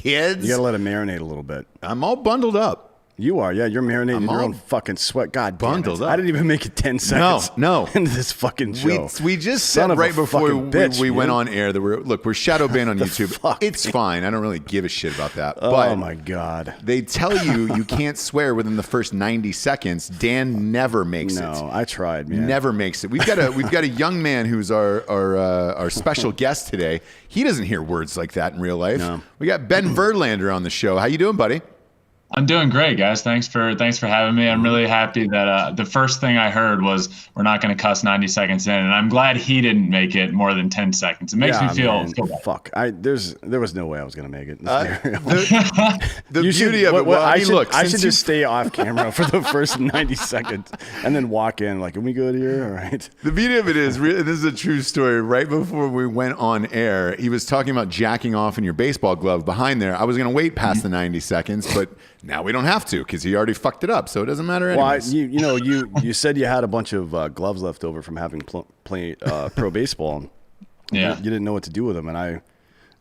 kids. You got to let it marinate a little bit. I'm all bundled up. You are, yeah. You're marinating in your own fucking sweat. God damn bundled it. up. I didn't even make it 10 seconds No. into this fucking show. We just said right before we went on air that we're shadow banned on YouTube. Fuck, it's fine. I don't really give a shit about that. Oh, but my God. They tell you can't swear within the first 90 seconds. Dan never makes it. No, I tried, man. Never makes it. We've got a young man who's our special guest today. He doesn't hear words like that in real life. No. We got Ben Verlander on the show. How you doing, buddy? I'm doing great, guys. Thanks for having me. I'm really happy that the first thing I heard was we're not going to cuss 90 seconds in, and I'm glad he didn't make it more than 10 seconds. It makes me feel bad. Fuck. There was no way I was going to make it. The beauty of it. I should just stay off camera for the first 90 seconds and then walk in like, "Are we good here? All right." The beauty of it is, this is a true story. Right before we went on air, he was talking about jacking off in your baseball glove behind there. I was going to wait past the 90 seconds, but now we don't have to because he already fucked it up, so it doesn't matter anyways. Well, you said you had a bunch of gloves left over from having played pro baseball. Yeah. You didn't know what to do with them, and I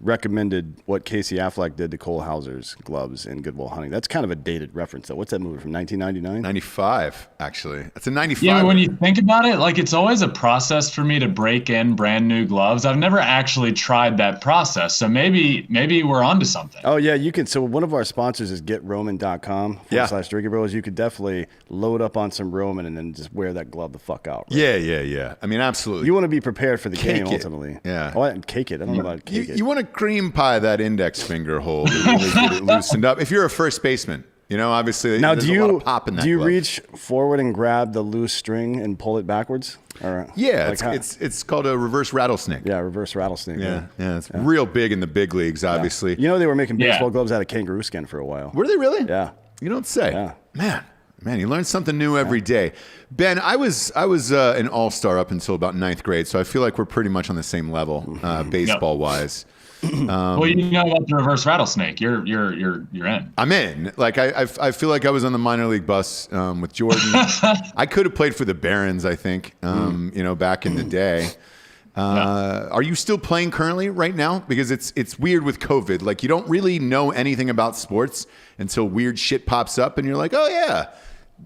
recommended what Casey Affleck did to Cole Hauser's gloves in Good Will Hunting. That's kind of a dated reference, though. What's that movie from 1999? 95, actually. That's a 95. Yeah, when you think about it, like it's always a process for me to break in brand new gloves. I've never actually tried that process, so maybe we're onto something. Oh, yeah, you can. So one of our sponsors is GetRoman.com/Drinkin Bros. You could definitely load up on some Roman and then just wear that glove the fuck out. Right? Yeah. I mean, absolutely. You want to be prepared for the Cake game, it. ultimately. Yeah. Oh, and cake it. I don't know about cake it. You want to cream pie that index finger hole to really get it loosened up. If you're a first baseman, obviously now, there's a lot of pop in that do you glove. reach forward and grab the loose string and pull it backwards? Or, yeah, like it's called a reverse rattlesnake. Yeah, reverse rattlesnake. Yeah, it's real big in the big leagues, obviously. Yeah. They were making baseball gloves out of kangaroo skin for a while. Were they really? Yeah. You don't say. Yeah. Man, you learn something new every day. Ben, I was an all-star up until about 9th grade, so I feel like we're pretty much on the same level, baseball-wise. Well, you know about the reverse rattlesnake. You're in. I'm in. Like I feel like I was on the minor league bus with Jordan. I could have played for the Barons, I think. Back in the day. Are you still playing currently right now? Because it's weird with COVID. Like you don't really know anything about sports until weird shit pops up, and you're like, oh yeah,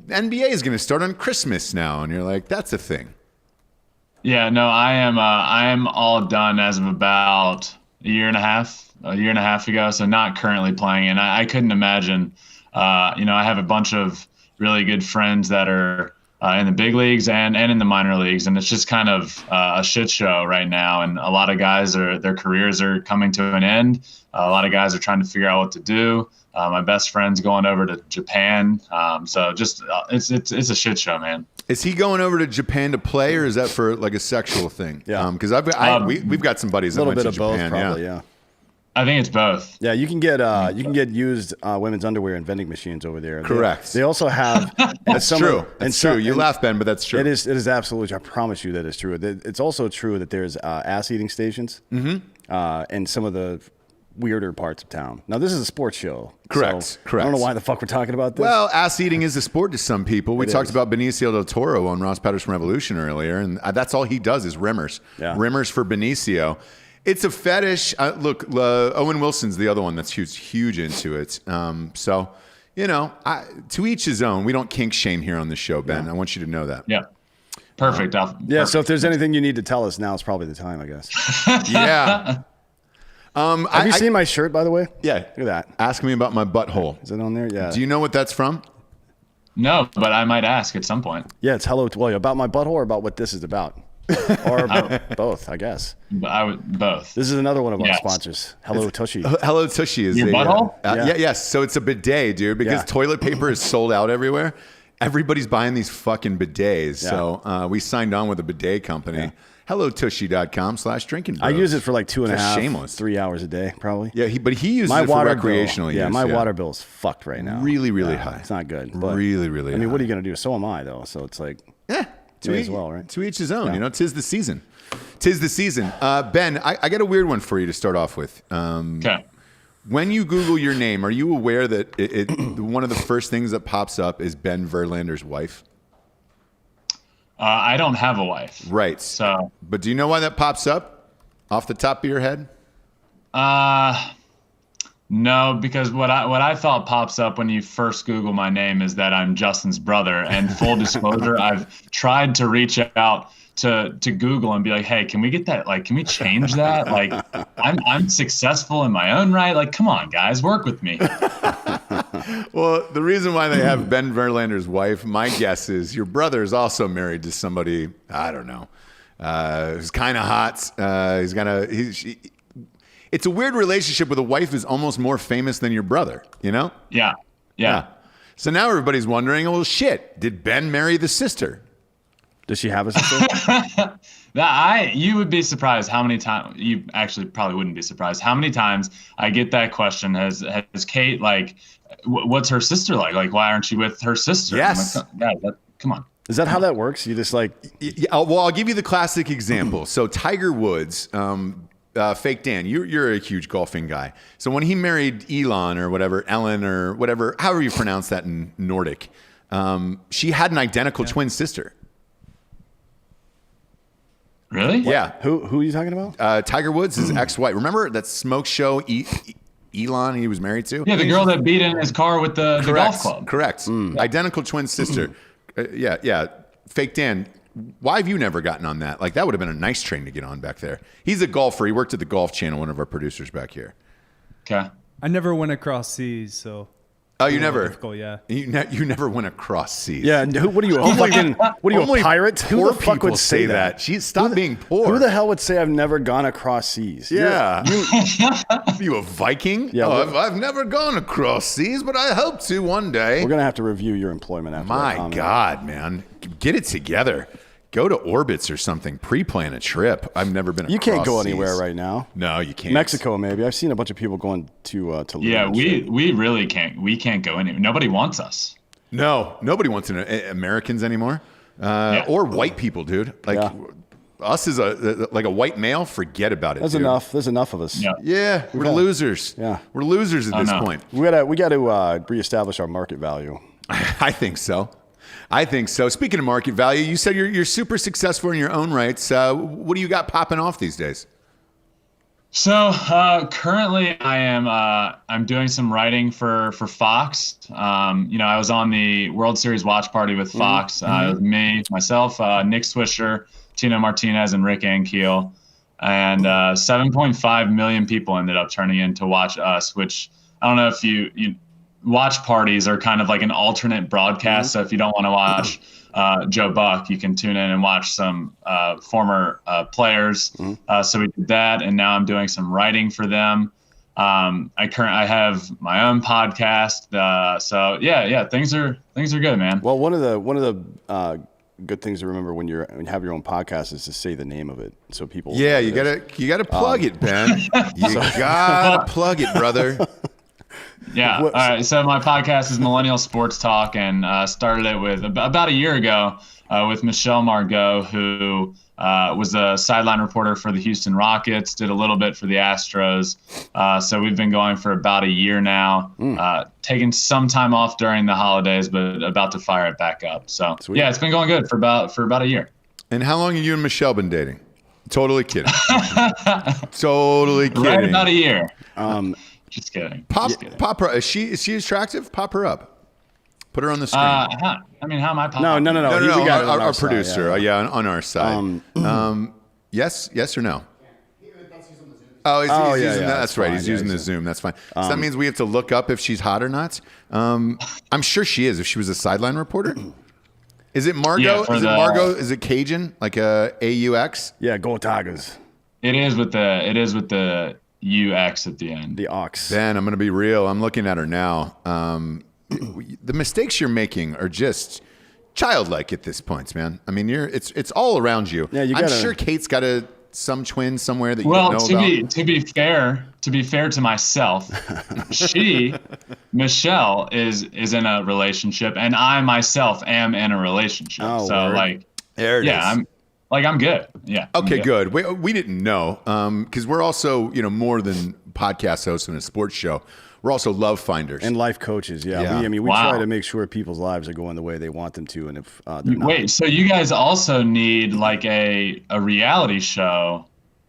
NBA is going to start on Christmas now, and you're like, that's a thing. Yeah, no, I am all done as of about a year and a half ago. So not currently playing, and I couldn't imagine. I have a bunch of really good friends that are in the big leagues and in the minor leagues, and it's just kind of a shit show right now. And a lot of guys their careers are coming to an end. A lot of guys are trying to figure out what to do. My best friend's going over to Japan. So just it's a shit show, man. Is he going over to Japan to play, or is that for like a sexual thing? Yeah. Because we've got some buddies that went to Japan. A little bit of both, probably. Yeah. I think it's both. Yeah, you can get used women's underwear in vending machines over there. Correct. They also have. That's true. That's true. You laugh, Ben, but that's true. It is absolutely. I promise you that is true. It's also true that there's ass eating stations. In some of the weirder parts of town. Now, this is a sports show. Correct. So I don't know why the fuck we're talking about this. Well, ass eating is a sport to some people. We talked about Benicio del Toro on Ross Patterson Revolution earlier, and that's all he does is rimmers. Yeah. Rimmers for Benicio. It's a fetish. Look, Owen Wilson's the other one that's huge into it. To each his own. We don't kink shame here on the show, Ben. Yeah. I want you to know that. Yeah. Perfect. So if there's anything you need to tell us, now is probably the time, I guess. Yeah. Have you seen my shirt, by the way? Yeah. Look at that. Ask me about my butthole. Is it on there? Yeah. Do you know what that's from? No, but I might ask at some point. Yeah, it's about my butthole or about what this is about? Or both, I guess. Both. This is another one of our sponsors. Hello Tushy. Hello Tushy is your butthole? Yes. So it's a bidet, dude, because toilet paper is sold out everywhere. Everybody's buying these fucking bidets. Yeah. So we signed on with a bidet company. Yeah. HelloTushy.com/Drinkin Bros. I use it for like 2.5, shameless. 3 hours a day, probably. Yeah, but he uses it for recreational use. Yeah, my water bill is fucked right now. Really, really high. It's not good. But, really high. I mean, what are you going to do? So am I, though. So it's like, to each, as well, right? To each his own. Yeah. 'Tis the season. Ben, I got a weird one for you to start off with. Okay. When you Google your name, are you aware that one of the first things that pops up is Ben Verlander's wife? I don't have a wife. Right. So, but do you know why that pops up off the top of your head? No, because what I thought pops up when you first Google my name is that I'm Justin's brother. And full disclosure, I've tried to reach out to Google and be like, hey, can we get that? Like, can we change that? Like, I'm successful in my own right. Like, come on, guys, work with me. Well, the reason why they have Ben Verlander's wife, my guess is your brother is also married to somebody, I don't know, who's kind of hot. It's a weird relationship with a wife who's almost more famous than your brother, you know? Yeah. So now everybody's wondering, well, shit, did Ben marry the sister? Does she have a sister? You would be surprised how many times, you actually probably wouldn't be surprised how many times I get that question. Has Kate, like, what's her sister like? Like, why aren't you with her sister? Yes. Like, guys, come on. Is that how that works? You just like... Well, I'll give you the classic example. So Tiger Woods, Fake Dan, you're a huge golfing guy. So when he married Elon or whatever, Ellen or whatever, however you pronounce that in Nordic, she had an identical twin sister. Really? Yeah. Who are you talking about? Tiger Woods' his ex-wife. Remember that smoke show Elon he was married to? Yeah, the girl that beat in his car with the golf club. Correct. Identical twin sister. Yeah. Fake Dan, why have you never gotten on that? Like, that would have been a nice train to get on back there. He's a golfer. He worked at the Golf Channel, one of our producers back here. Okay. I never went across seas, so. Oh, you never? Difficult, yeah. You never went across seas. Yeah, what are you, a pirate? Who Poor the fuck people would say that? Stop being poor. Who the hell would say I've never gone across seas? Yeah. You a Viking? Yeah, I've never gone across seas, but I hope to one day. We're going to have to review your employment after that My comment. God, man. Get it together. Go to Orbitz or something. Pre-plan a trip. I've never been across You can't go seas. anywhere right now. No, you can't. Mexico, maybe. I've seen a bunch of people going to Yeah, we really can't. We can't go anywhere. Nobody wants us. No, nobody wants Americans anymore. Or white people, dude. Like us as a white male, forget about it. There's dude. enough. There's enough of us. Yeah, we're losers. Yeah. We're losers at this point. We got to reestablish our market value. I think so. Speaking of market value, you said you're super successful in your own rights. What do you got popping off these days? So currently, I'm doing some writing for Fox. I was on the World Series watch party with Fox. It was me, myself, Nick Swisher, Tino Martinez, and Rick Ankiel, and 7.5 million people ended up turning in to watch us. Which I don't know if you watch parties are kind of like an alternate broadcast. So if you don't want to watch Joe Buck, you can tune in and watch some former players. So we did that, and now I'm doing some writing for them. I have my own podcast. So yeah, things are good, man. Well, one of the good things to remember when you have your own podcast is to say the name of it, so people. Yeah, you gotta plug it, Ben. You gotta plug it, brother. Yeah. All right. So my podcast is Millennial Sports Talk, and started it with about a year ago with Michelle Margot, who was a sideline reporter for the Houston Rockets, did a little bit for the Astros. So we've been going for about a year now, taking some time off during the holidays, but about to fire it back up. So Sweet. Yeah, it's been going good for about a year. And how long have you and Michelle been dating? Totally kidding. Totally kidding. Right about a year. Just kidding. Pop her. Is she attractive? Pop her up. Put her on the screen. How am I popping? No. No. We got it on Our side, producer. On our side. Yes or no? Oh, he's using that. That's right. He's using the Zoom. That's fine. So that means we have to look up if she's hot or not. I'm sure she is. If she was a sideline reporter. Is it Margot? Yeah, Margot? Is it Cajun? Like AUX? Yeah, go Tigers. It is with the UX at the end. The Ox. Ben, I'm going to be real. I'm looking at her now. The mistakes you're making are just childlike at this point, man. I mean, it's all around you. Yeah, I'm sure Kate's got some twin somewhere that you well, don't know about. to be fair to myself, Michelle is in a relationship, and I myself am in a relationship. Oh, so word. like, There it is. I'm good. Yeah. Okay, good. We didn't know because we're also more than podcast hosts and a sports show. We're also love finders And life coaches, yeah. We Wow. try to make sure people's lives are going the way they want them to, and if they're not. Wait, so you guys also need like a reality show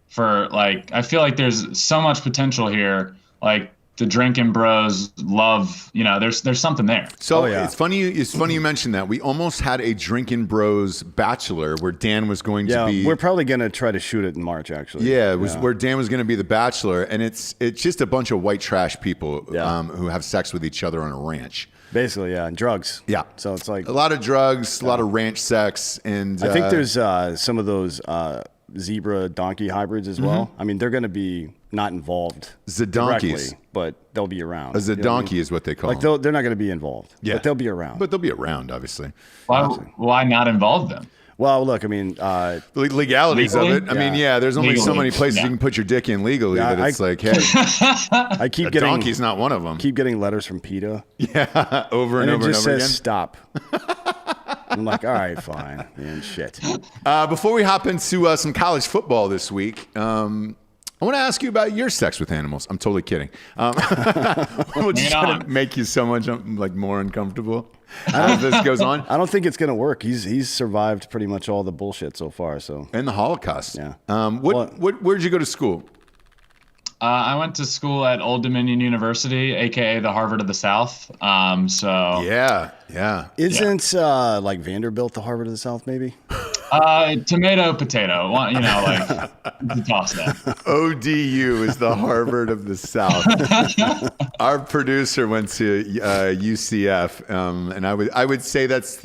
for like? I feel like there's so much potential here, like the Drinkin bros love, there's something there. So it's funny you mentioned that. We almost had a Drinkin Bros Bachelor where Dan was going to be. We're probably going to try to shoot it in March, actually. Yeah, it was where Dan was going to be the Bachelor, and it's just a bunch of white trash people who have sex with each other on a ranch. Basically, and drugs. Yeah. So it's like a lot of drugs, a lot of ranch sex, and I think there's some of those zebra donkey hybrids as well. I mean, they're going to be not involved donkeys, but they'll be around. A donkey is what they call them. They're not going to be involved, but they'll be around. But they'll be around, obviously. Why not involve them? Well, look, I mean, the legalities legally? of it. I mean, there's only so many places you can put your dick in legally that it's like, hey, I keep getting donkey's not one of them. Keep getting letters from PETA. Yeah, over and over it just and over says again. Stop. I'm like, all right, fine, man, shit. Before we hop into some college football this week, I want to ask you about your sex with animals. I'm totally kidding. We'll just try to make you so much more uncomfortable as this goes on. I don't think it's gonna work. He's survived pretty much all the bullshit so far. So and the Holocaust. Yeah. Where'd you go to school? I went to school at Old Dominion University, aka the Harvard of the South. Yeah. Isn't like Vanderbilt the Harvard of the South? Maybe. Tomato, potato. Toss that. ODU is the Harvard of the South. Our producer went to UCF, and I would say that's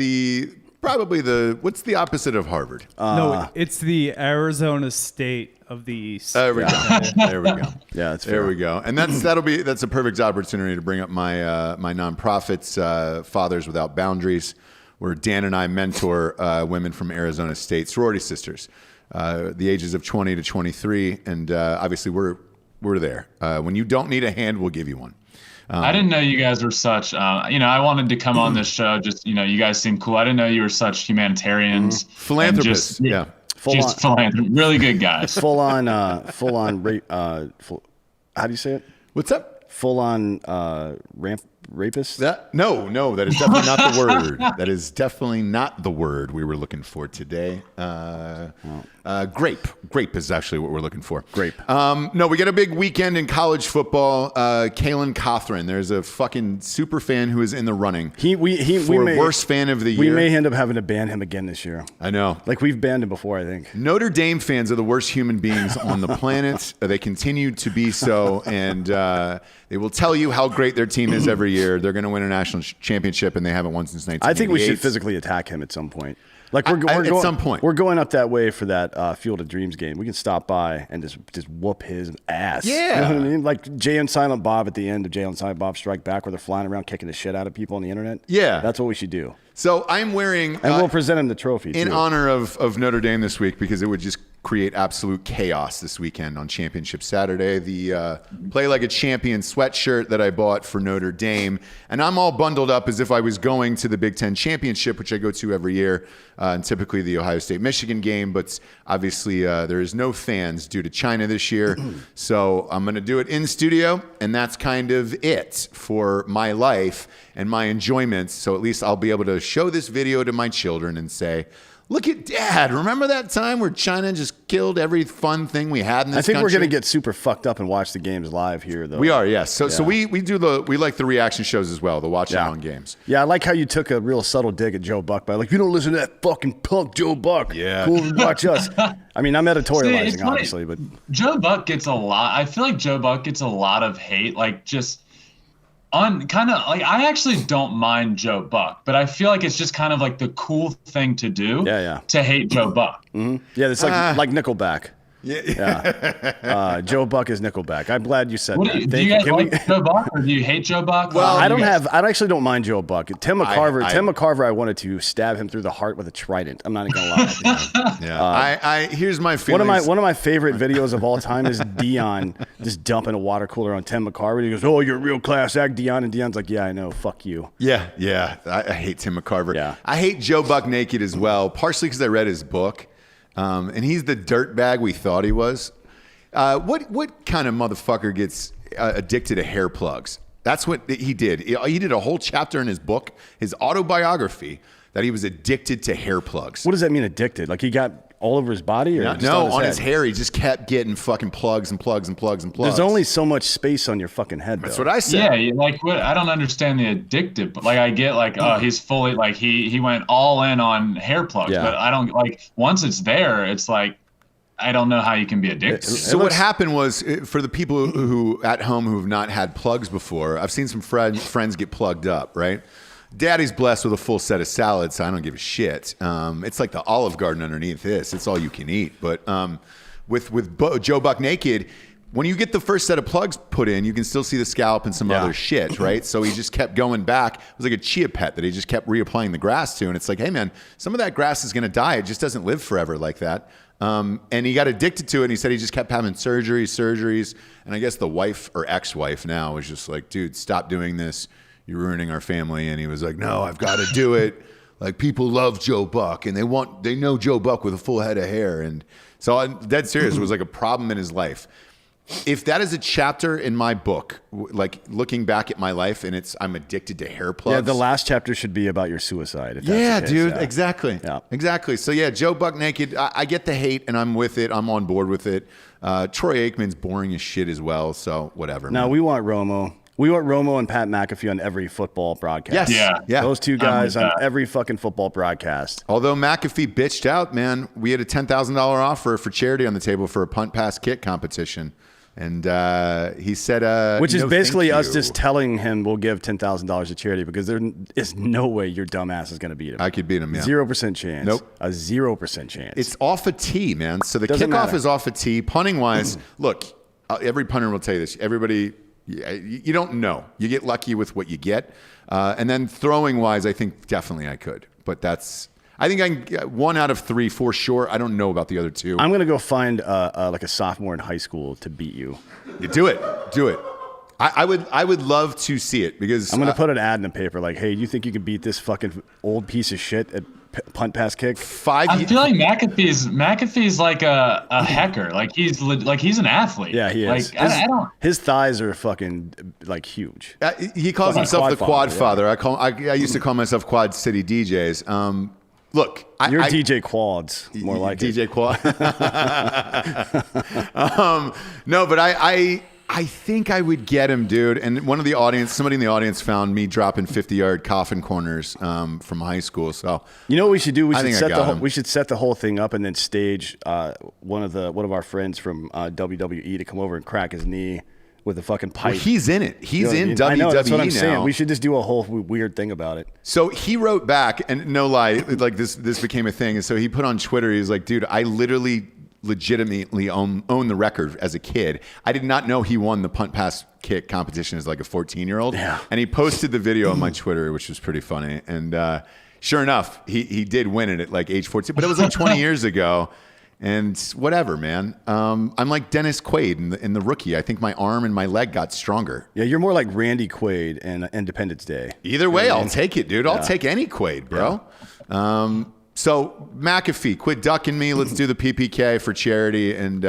what's the opposite of Harvard? No, it's the Arizona State of the East. There we go. There we go. Yeah, that's fair. There we go. And that's a perfect opportunity to bring up my my nonprofits, Fathers Without Boundaries, where Dan and I mentor women from Arizona State, sorority sisters, the ages of 20 to 23, and obviously we're there. When you don't need a hand, we'll give you one. I didn't know you guys were such, I wanted to come on this show. Just, you guys seem cool. I didn't know you were such humanitarians. Philanthropists. Philanthropists. Really good guys. Full on rape. How do you say it? What's up? Full on rapist? No, that is definitely not the word. That is definitely not the word we were looking for today. Grape is actually what we're looking for. Grape. No, we got a big weekend in college football. Kalen Cothran, there's a fucking super fan who is in the running. Worst fan of the year. We may end up having to ban him again this year. I know. Like we've banned him before, I think. Notre Dame fans are the worst human beings on the planet. They continue to be so, and they will tell you how great their team is every year. They're going to win a national championship, and they haven't won since 1988. I think we should physically attack him at some point. Like at some point, we're going up that way for that Field of Dreams game. We can stop by and just whoop his ass. Yeah, you know what I mean. Like Jay and Silent Bob at the end of Jay and Silent Bob Strike Back, where they're flying around kicking the shit out of people on the internet. Yeah, that's what we should do. So I'm wearing, and we'll present him the trophy in honor of Notre Dame this week, because it would just create absolute chaos this weekend on Championship Saturday. The Play Like a Champion sweatshirt that I bought for Notre Dame, and I'm all bundled up as if I was going to the Big Ten Championship, which I go to every year, and typically the Ohio State-Michigan game, but obviously there is no fans due to China this year, so I'm going to do it in studio, and that's kind of it for my life and my enjoyment. So at least I'll be able to show this video to my children and say, look at Dad. Remember that time where China just killed every fun thing we had in this country? I think we're going to get super fucked up and watch the games live here, though. We are, yes. So we like the reaction shows as well, the watching on games. Yeah, I like how you took a real subtle dig at Joe Buck by like, you don't listen to that fucking punk Joe Buck. Yeah. Cool, watch us. I mean, I'm editorializing, obviously, but Joe Buck gets a lot. I feel like Joe Buck gets a lot of hate, like just on kind of like, I actually don't mind Joe Buck, but I feel like it's just kind of like the cool thing to do. To hate Joe Buck. Mm-hmm. Yeah, it's like Nickelback. Yeah. Joe Buck is Nickelback. I'm glad you said that. Do you guys like Joe Buck, or do you hate Joe Buck? Well, I actually don't mind Joe Buck. Tim McCarver, I wanted to stab him through the heart with a trident. I'm not even gonna lie. Here's my feeling. One of my favorite videos of all time is Dion just dumping a water cooler on Tim McCarver. He goes, "Oh, you're a real class act, Dion." And Dion's like, "Yeah, I know. Fuck you." Yeah. I hate Tim McCarver. Yeah. I hate Joe Buck naked as well, partially because I read his book. And he's the dirtbag we thought he was. What kind of motherfucker gets addicted to hair plugs? That's what he did. He did a whole chapter in his book, his autobiography, that he was addicted to hair plugs. What does that mean, addicted? Like he got all over his body, or No, just on his head? hair. He just kept getting fucking plugs and plugs and plugs and plugs. There's only so much space on your fucking head. That's though. what I said. Yeah, like what? I don't understand the addictive, but like I get like, oh, he's fully like he went all in on hair plugs, Yeah. but I don't like once it's there, it's like I don't know how you can be addicted. So what happened was, for the people who at home who have not had plugs before, I've seen some friends get plugged up, right? Daddy's blessed with a full set of salads, so I don't give a shit. It's like the Olive Garden underneath this. It's all you can eat. But with Joe Buck Naked, when you get the first set of plugs put in, you can still see the scalp and some other shit, right? So he just kept going back. It was like a chia pet that he just kept reapplying the grass to. And it's like, hey, man, some of that grass is going to die. It just doesn't live forever like that. And he got addicted to it. And he said he just kept having surgeries. And I guess the wife or ex-wife now was just like, dude, stop doing this. You're ruining our family. And he was like, no, I've got to do it. Like, people love Joe Buck and they know Joe Buck with a full head of hair. And so I'm dead serious. It was like a problem in his life. If that is a chapter in my book, like looking back at my life and I'm addicted to hair plugs. Yeah, the last chapter should be about your suicide. If that's Yeah, the case. dude, Yeah. exactly. Yeah. Exactly. So yeah, Joe Buck Naked, I get the hate and I'm with it. I'm on board with it. Troy Aikman's boring as shit as well. So whatever. Now man. we want Romo. We want Romo and Pat McAfee on every football broadcast. Yes. Yeah. Those two guys with on that. every fucking football broadcast. Although McAfee bitched out, man, we had a $10,000 offer for charity on the table for a punt pass kick competition. And he said, Which is no, basically thank us you. just telling him we'll give $10,000 to charity because there is no way your dumbass is going to beat him. I could beat him, yeah. 0% chance. Nope. A 0% chance. It's off a tee, man. So the Doesn't kickoff matter. is off a tee. Punting wise, look, every punter will tell you this. Everybody, you don't know. You get lucky with what you get. And then throwing wise, I think definitely I could. But I think I can get 1 out of 3 for sure. I don't know about the other 2. I'm going to go find like a sophomore in high school to beat you. Do it. I would love to see it because I'm going to put an ad in the paper like, hey, do you think you can beat this fucking old piece of shit at punt pass kick? I feel like McAfee's like a hacker. Like he's an athlete. Yeah, he is. Like I don't. His thighs are fucking like huge. he calls Fucking himself the quad quad father, father. I used to call myself Quad City DJs. Look, You're DJ Quads, more like DJ it. Quad. No, but I think I would get him, dude. And somebody in the audience found me dropping 50-yard coffin corners from high school. So You know what we should do? I think I got him. We should set the whole thing up and then stage one of our friends from WWE to come over and crack his knee with a fucking pipe. well, he's in it. He's You know in what I mean? I know, that's what I'm WWE saying. now. We should just do a whole weird thing about it. So he wrote back, and no lie, like this became a thing. And so he put on Twitter, he was like, dude, I legitimately own the record as a kid. I did not know he won the punt pass kick competition as like a 14-year-old. Yeah. And he posted the video on my Twitter, which was pretty funny. And sure enough, he did win it at like age 14, but it was like 20 years ago. And whatever, man. I'm like Dennis Quaid in the Rookie. I think my arm and my leg got stronger. Yeah, you're more like Randy Quaid in Independence Day. Either way, I'll take it, dude. I'll take any Quaid, bro. So McAfee, quit ducking me. Let's do the PPK for charity, and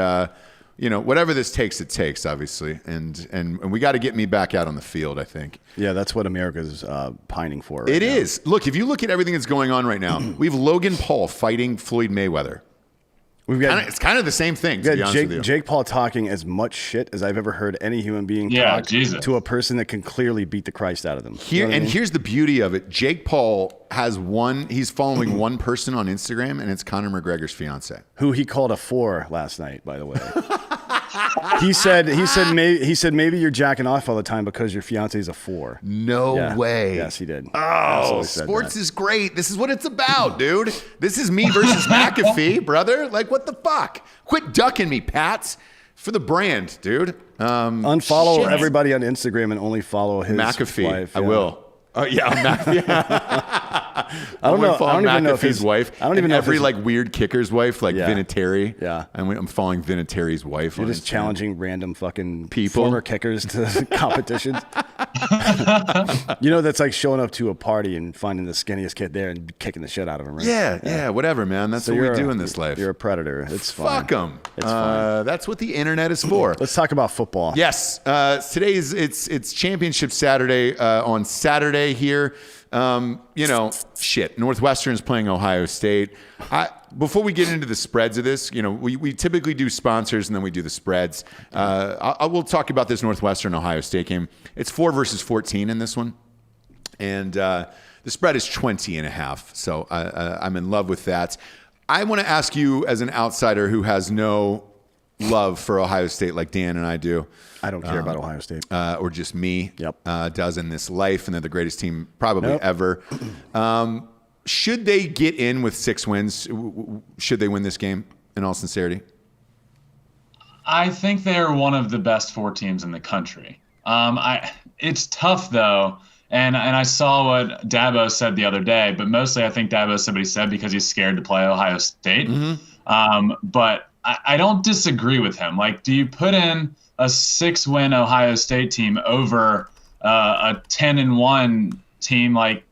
whatever this takes, it takes, obviously. And we got to get me back out on the field, I think. Yeah, that's what America's pining for. Right It now. is. Look, if you look at everything that's going on right now, we have Logan Paul fighting Floyd Mayweather. We've got It's kind of the same thing, to be honest with you. Jake Paul talking as much shit as I've ever heard any human being talk Jesus. to a person that can clearly beat the Christ out of them. You know what I mean? Here's the beauty of it. Jake Paul has he's following one person on Instagram, and it's Conor McGregor's fiance. Who he called a 4 last night, by the way. He said maybe you're jacking off all the time because your fiance is a 4. No Yeah. way. Yes, he did. Oh, Absolutely said sports that. is great. This is what it's about, dude. This is me versus McAfee, brother. Like, what the fuck? Quit ducking me, Pats. For the brand, dude. Unfollow shit. everybody on Instagram and only follow his McAfee. wife. I yeah. will. Oh yeah, McAfee. I don't know. I don't even know if McAfee's his wife. I don't even know if every his- like weird kicker's wife, like Yeah. Vinatieri. Yeah. I'm following Vinatieri's wife. You're on just Instagram. challenging random fucking People. former kickers to competitions. That's like showing up to a party and finding the skinniest kid there and kicking the shit out of him, right? Yeah, whatever, man. That's So what we you're do a- in this life. You're a predator. It's fine. Fuck them. It's fine. That's what the internet is for. Let's talk about football. Yes, today's it's Championship Saturday on Saturday here. Northwestern's playing Ohio State. Before we get into the spreads of this, we typically do sponsors and then we do the spreads. We'll talk about this Northwestern Ohio State game. It's 4 versus 14 in this one. And the spread is 20.5. So I'm in love with that. I want to ask you, as an outsider who has no love for Ohio State like Dan and I do. I don't care about Ohio State. Or just me Yep. does in this life, and they're the greatest team probably ever. Should they get in with 6 wins? Should they win this game, in all sincerity? I think they're one of the best 4 teams in the country. It's tough, though. And I saw what Dabo said the other day, but mostly I think Dabo said what he said because he's scared to play Ohio State. But I don't disagree with him. Like, do you put in a 6-win Ohio State team over a 10-1 team like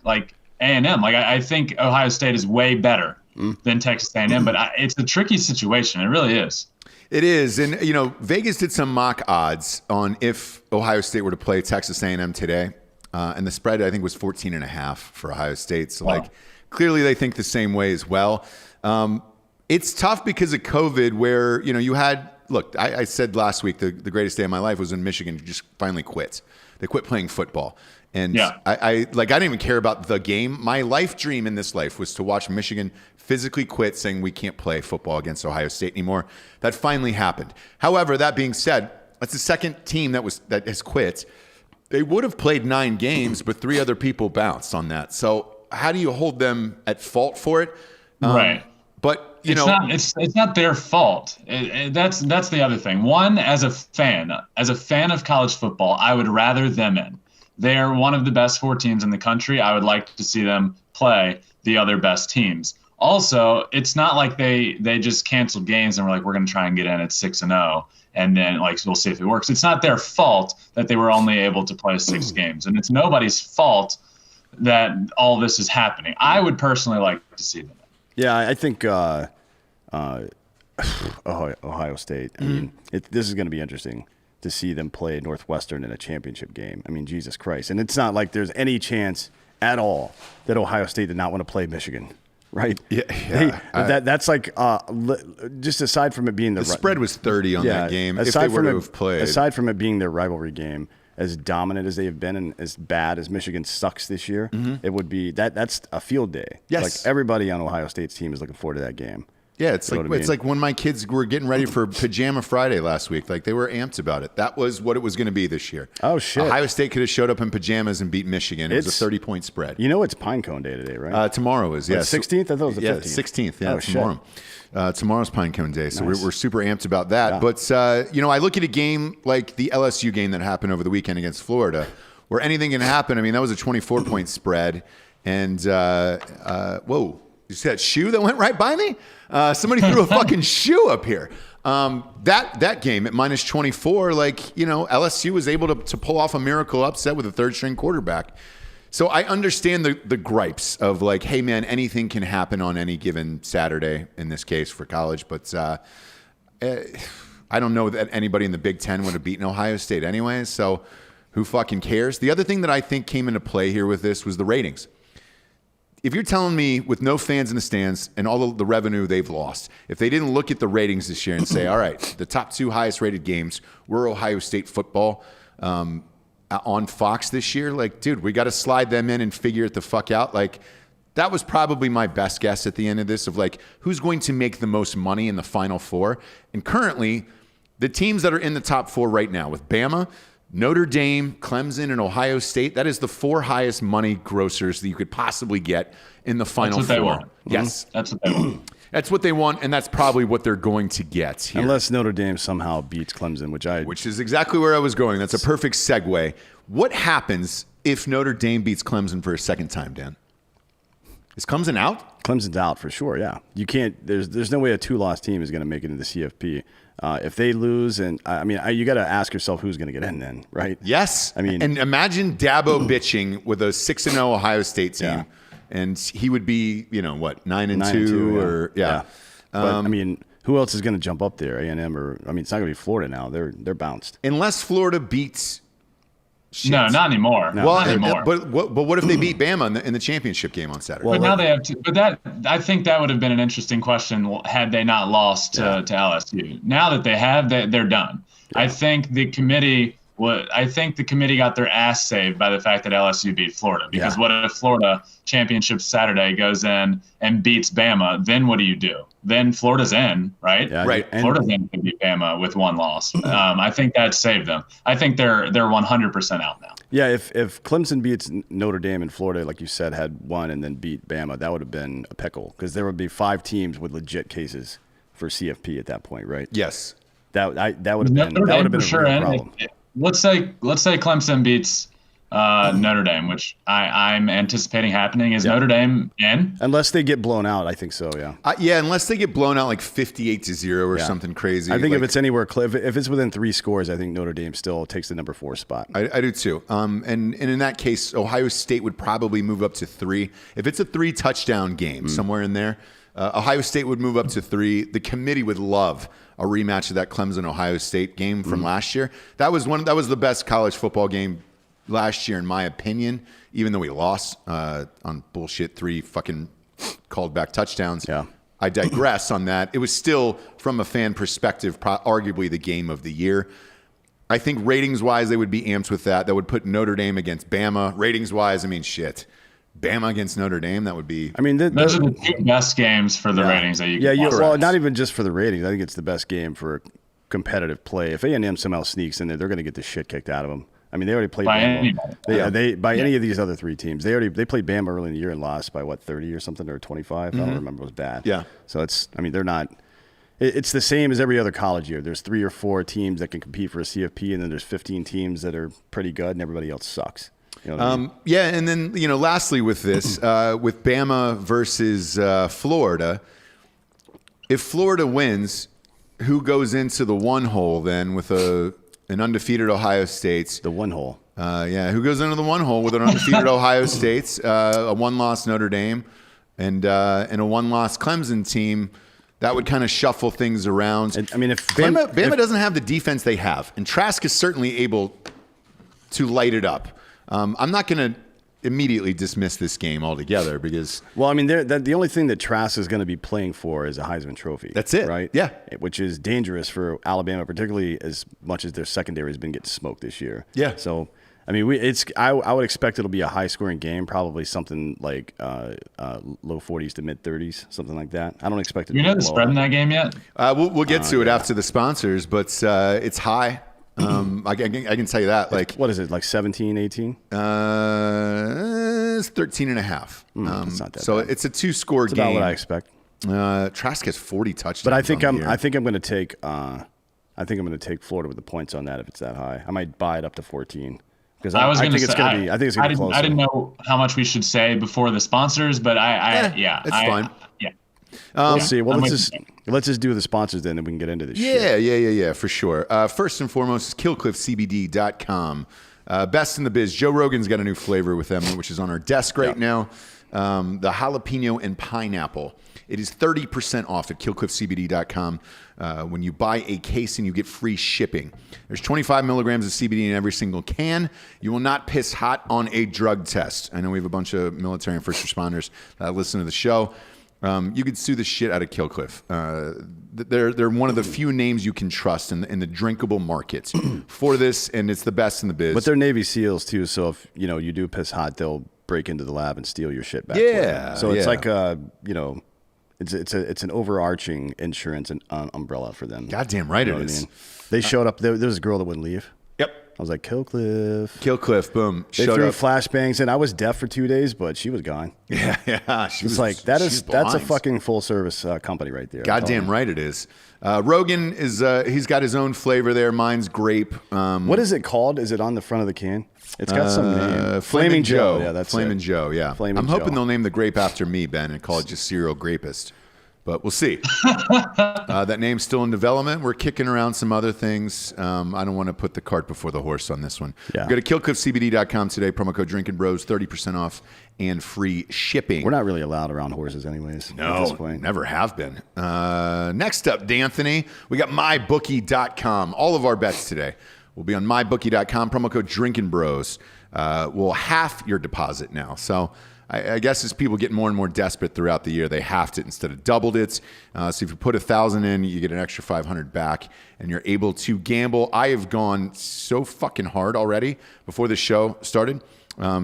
A&M? Like, I think Ohio State is way better than Texas A&M, but it's a tricky situation. It really is. It is. And, Vegas did some mock odds on if Ohio State were to play Texas A&M today. And the spread, I think, was 14.5 for Ohio State. So, clearly they think the same way as well. It's tough because of COVID where, you had – look, I said last week the greatest day of my life was when Michigan just finally quit. They quit playing football. And I didn't even care about the game. My life dream in this life was to watch Michigan physically quit, saying we can't play football against Ohio State anymore. That finally happened. However, that being said, that's the second team that has quit. They would have played 9 games, but 3 other people bounced on that. So how do you hold them at fault for it? Right. But it's not their fault. That's the other thing. One, as a fan of college football, I would rather them in. They're one of the best 4 teams in the country. I would like to see them play the other best teams. Also, it's not like they just canceled games and were like, we're going to try and get in at 6-0. And then, we'll see if it works. It's not their fault that they were only able to play 6 games. And it's nobody's fault that all this is happening. I would personally like to see them. Yeah, I think Ohio State. I mean, this is going to be interesting to see them play Northwestern in a championship game. I mean, Jesus Christ. And it's not like there's any chance at all that Ohio State did not want to play Michigan. Right. Yeah. That's like just aside from it being the spread was 30 on that game. If they were to have played, aside from it being their rivalry game, as dominant as they have been and as bad as Michigan sucks this year, it would be that's a field day. Yes. Like everybody on Ohio State's team is looking forward to that game. Yeah, it's like when my kids were getting ready for Pajama Friday last week. Like, they were amped about it. That was what it was going to be this year. Oh, shit. Ohio State could have showed up in pajamas and beat Michigan. It was a 30-point spread. It's Pinecone Day today, right? Tomorrow is, yes. 16th? I thought it was the 15th. 16th. Yeah, tomorrow. Tomorrow's Pinecone Day, so nice. we're super amped about that. Yeah. But, I look at a game like the LSU game that happened over the weekend against Florida, where anything can happen. I mean, that was a 24-point spread. And, whoa. You see that shoe that went right by me? Somebody threw a fucking shoe up here. That game at minus 24, LSU was able to pull off a miracle upset with a third-string quarterback. So I understand the gripes of hey, man, anything can happen on any given Saturday, in this case for college. But I don't know that anybody in the Big Ten would have beaten Ohio State anyway, so who fucking cares? The other thing that I think came into play here with this was the ratings. If you're telling me with no fans in the stands and all the revenue they've lost, if they didn't look at the ratings this year and say, all right, the top 2 highest rated games were Ohio State football on Fox this year, dude, we got to slide them in and figure it the fuck out. That was probably my best guess at the end of this of who's going to make the most money in the Final 4. And currently, the teams that are in the top 4 right now with Bama, Notre Dame, Clemson, and Ohio State, that is the 4 highest money grossers that you could possibly get in the Final 4. That's what they want. Yes. That's what they want. That's what they want, and that's probably what they're going to get here. Unless Notre Dame somehow beats Clemson, which is exactly where I was going. That's a perfect segue. What happens if Notre Dame beats Clemson for a second time, Dan? Is Clemson out? Clemson's out for sure, yeah. You can't – there's no way a 2-loss team is going to make it into the CFP. If they lose, and you got to ask yourself who's going to get in then, right? Yes. And imagine Dabo bitching with a 6-0 Ohio State team, and he would be, 9-2 or yeah. But who else is going to jump up there? A&M or it's not going to be Florida now. They're bounced. Unless Florida beats Shit. No, not anymore. No. Well, not anymore. but what if they beat Bama in the championship game on Saturday? But now they have to. But I think that would have been an interesting question had they not lost to LSU. Now that they have, they're done. Yeah. I think the committee got their ass saved by the fact that LSU beat Florida. Because what if Florida championship Saturday goes in and beats Bama? Then what do? Then Florida's in, right? Yeah, right. Florida's in to beat Bama with one loss. I think that saved them. I think they're 100% out now. Yeah, if Clemson beats Notre Dame and Florida, like you said, had won and then beat Bama, that would have been a pickle because there would be 5 teams with legit cases for CFP at that point, right? Yes. That would have been a real problem. Let's say Clemson beats Notre Dame, which I'm anticipating happening. Is Notre Dame in? Unless they get blown out, I think so. Yeah. Unless they get blown out like 58-0 or something crazy. I think if it's anywhere, if it's within 3 scores, I think Notre Dame still takes the number 4 spot. I do too. And in that case, Ohio State would probably move up to 3. If it's a 3-touchdown game somewhere in there, Ohio State would move up to 3. The committee would love a rematch of that Clemson-Ohio State game from last year. That was the best college football game last year, in my opinion, even though we lost on bullshit 3 fucking called back touchdowns. Yeah. I digress on that. It was still, from a fan perspective, arguably the game of the year. I think ratings-wise, they would be amped with that. That would put Notre Dame against Bama. Ratings-wise, I mean, shit. Bama against Notre Dame, that would be... I mean, those are the 2 best games for the ratings that you can watch. Well, not even just for the ratings. I think it's the best game for competitive play. If A&M somehow sneaks in there, they're going to get the shit kicked out of them. I mean, they already played Bama. By any of these other 3 teams. They played Bama early in the year and lost by, 30 or something, or 25? I don't remember. It was bad. Yeah. So they're not... It's the same as every other college year. There's 3 or 4 teams that can compete for a CFP, and then there's 15 teams that are pretty good, and everybody else sucks. You know what I mean? Yeah, and then, lastly with this, with Bama versus Florida, if Florida wins, who goes into the 1 hole then with an undefeated Ohio State? The 1 hole. Who goes into the 1 hole with an undefeated Ohio State, a 1-loss Notre Dame, and a 1-loss Clemson team? That would kind of shuffle things around. And, I mean, if Bama doesn't have the defense they have, and Trask is certainly able to light it up. I'm not going to immediately dismiss this game altogether because... Well, I mean, the only thing that Trask is going to be playing for is a Heisman Trophy. That's it. Right? Yeah. Which is dangerous for Alabama, particularly as much as their secondary has been getting smoked this year. Yeah. So, I mean, I would expect it'll be a high-scoring game, probably something like low 40s to mid-30s, something like that. I don't expect it to be... You know the spread in that game yet? We'll get to it after the sponsors, but it's high. I can tell you that. What is it, like 17, 18? It's 13 and a half. It's not that so bad. It's a 2-score game. About what I expect. Trask has 40 touchdowns. But I think I'm going to take Florida with the points on that if it's that high. I might buy it up to 14 because I think it's going to be. I think it's going to be close. I didn't know how much we should say before the sponsors, but it's fine. We'll see. Well, let's just do the sponsors then, and we can get into this shit. Yeah, for sure. First and foremost is KillcliffCBD.com. Best in the biz. Joe Rogan's got a new flavor with them, which is on our desk right now. The jalapeno and pineapple. It is 30% off at KillcliffCBD.com when you buy a case and you get free shipping. There's 25 milligrams of CBD in every single can. You will not piss hot on a drug test. I know we have a bunch of military and first responders that listen to the show. You could sue the shit out of Killcliff. They're one of the few names you can trust in the drinkable market for this, and it's the best in the biz. But they're Navy SEALs too, so if you do piss hot, they'll break into the lab and steal your shit back. Yeah. So it's like it's an overarching insurance and umbrella for them. Goddamn right it is. I mean? They showed up. There was a girl that wouldn't leave. Yep. I was like, Killcliff, boom. They threw flashbangs in. I was deaf for 2 days, but she was gone. Yeah. That's a fucking full service company right there. Goddamn right it is. Rogan is he's got his own flavor there. Mine's grape. What is it called? Is it on the front of the can? It's got some name. Flaming Joe. Yeah, that's Flamin' Joe. Yeah. I'm hoping they'll name the grape after me, Ben, and call it just Serial Grapist. But we'll see. That name's still in development. We're kicking around some other things. I don't want to put the cart before the horse on this one. Yeah. Go to KillcliffCBD.com today. Promo code Drinkin' Bros, 30% off and free shipping. We're not really allowed around horses anyways at this point. Never have been. Next up, D'Anthony, we got MyBookie.com. All of our bets today will be on mybookie.com. Promo code Drinkin Bros will half your deposit now. So I guess as people get more and more desperate throughout the year, they halved it instead of doubled it. So if you put $1,000 in, you get an extra $500 back, and you're able to gamble. I have gone so fucking hard already before the show started.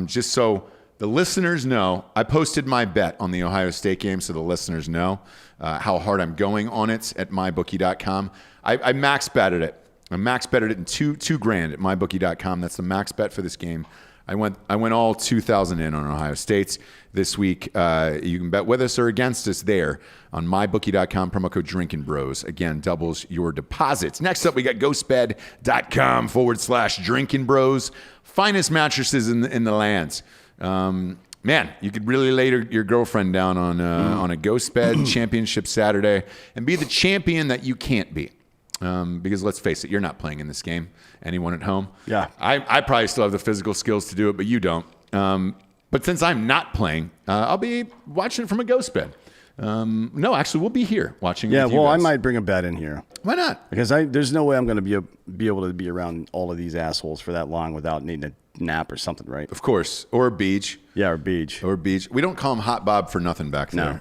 Just so the listeners know, I posted my bet on the Ohio State game, so the listeners know how hard I'm going on it at mybookie.com. I max betted it. I max betted it in $2,000 at mybookie.com. That's the max bet for this game. I went all 2,000 in on Ohio State this week. You can bet with us or against us there on mybookie.com. Promo code Drinkin Bros. Again, doubles your deposits. Next up, we got ghostbed.com/Drinkin Bros. Finest mattresses in the lands. Man, you could really lay your girlfriend down on a Ghost Bed Championship Saturday and be the champion that you can't be. Because let's face it, you're not playing in this game. Anyone at home? Yeah. I probably still have the physical skills to do it, but you don't. But since I'm not playing, I'll be watching it from a Ghost Bed. No, actually, we'll be here watching. Yeah, with you well, guys. I might bring a bet in here. Why not? Because there's no way I'm going to be able to be around all of these assholes for that long without needing a nap or something, right? Of course. Or a beach. Yeah, or beach. Or beach. We don't call him Hot Bob for nothing back there.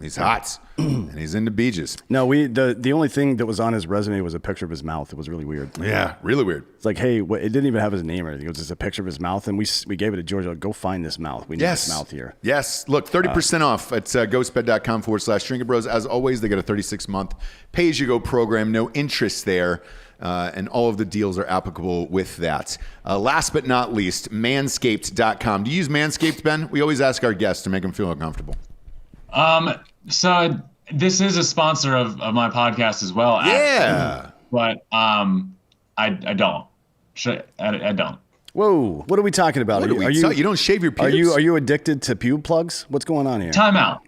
He's hot, and he's into beaches. No, the only thing that was on his resume was a picture of his mouth. It was really weird. Yeah, really weird. It's like, hey, it didn't even have his name or anything. It was just a picture of his mouth, and we gave it to Georgia. Go find this mouth. We need this mouth here. Yes. Look, 30% off at ghostbed.com/Drinkin Bros. As always, they got a 36-month pay-as-you-go program. No interest there. And all of the deals are applicable with that. Last but not least, manscaped.com. Do you use Manscaped, Ben? We always ask our guests to make them feel uncomfortable. So this is a sponsor of my podcast as well. Yeah. Actually, but I don't. I don't. Whoa, what are we talking about? You don't shave your pubes? Are you addicted to pube plugs? What's going on here? Time out.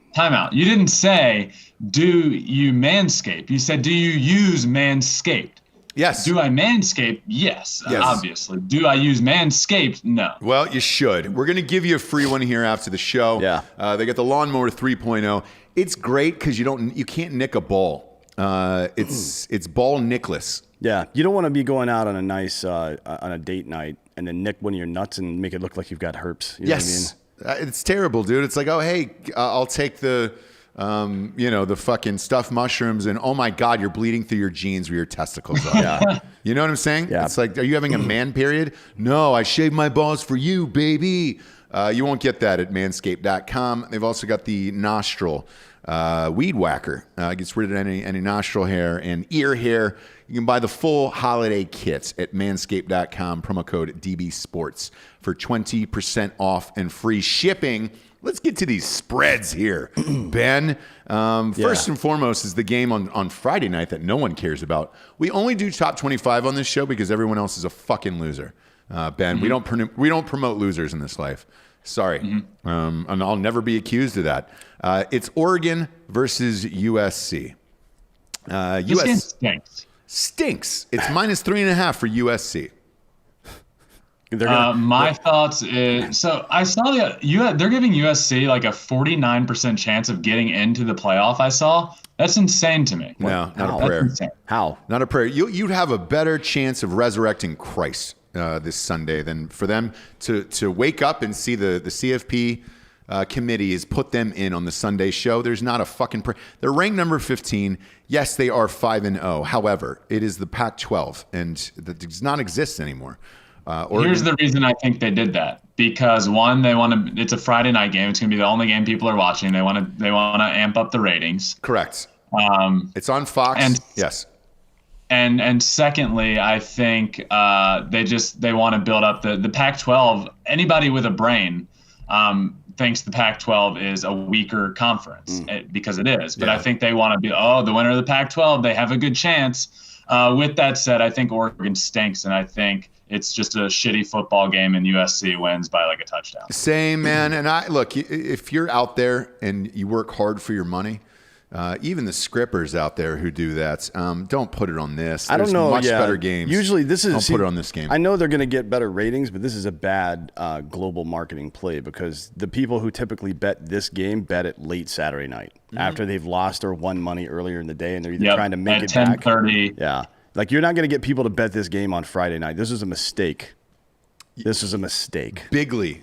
You didn't say, do you manscape? You said, do you use Manscaped? Yes. Do I manscape? Yes, obviously. Do I use Manscaped? No. Well, you should. We're going to give you a free one here after the show. Yeah. They got the Lawnmower 3.0. It's great because you can't nick a ball. It's ball nickless. Yeah, you don't want to be going out on a nice on a date night and then nick one of your nuts and make it look like you've got herpes. You know what I mean? It's terrible, dude. It's like, oh, hey, I'll take the fucking stuffed mushrooms, and oh my God, you're bleeding through your jeans where your testicles are. Yeah. You know what I'm saying? Yeah. It's like, are you having a man period? No, I shaved my balls for you, baby. You won't get that at manscaped.com. They've also got the nostril weed whacker. Gets rid of any nostril hair and ear hair. You can buy the full holiday kit at manscaped.com. Promo code DBSports for 20% off and free shipping. Let's get to these spreads here, Ben. First and foremost is the game on Friday night that no one cares about. We only do top 25 on this show because everyone else is a fucking loser. Ben, we don't promote losers in this life. Sorry, and I'll never be accused of that. It's Oregon versus USC. This game stinks. It's -3.5 for USC. My thoughts is, so I saw they're giving USC like a 49% chance of getting into the playoff. I saw that's insane to me. No, not a prayer. How? Not a prayer. You'd have a better chance of resurrecting Christ this Sunday than for them to wake up and see the CFP committee has put them in on the Sunday show. There's not a fucking prayer. They're ranked number 15. Yes, they are 5-0. However, it is the Pac-12, and that does not exist anymore. Here's the reason I think they did that. Because one, they want to. It's a Friday night game. It's going to be the only game people are watching. They want to amp up the ratings. Correct. It's on Fox. Yes. And secondly, I think they want to build up the Pac-12. Anybody with a brain thinks the Pac-12 is a weaker conference because it is. But I think they want to be the winner of the Pac-12. They have a good chance. With that said, I think Oregon stinks, and I think it's just a shitty football game, and USC wins by like a touchdown. Same, man. And look, if you're out there and you work hard for your money, even the scrippers out there who do that, don't put it on this. I don't know. Much better games. Usually, don't put it on this game. I know they're going to get better ratings, but this is a bad global marketing play because the people who typically bet this game bet it late Saturday night after they've lost or won money earlier in the day, and they're either trying to make it back. 10:30. Yeah. Like, you're not going to get people to bet this game on Friday night. This is a mistake. This is a mistake. Bigly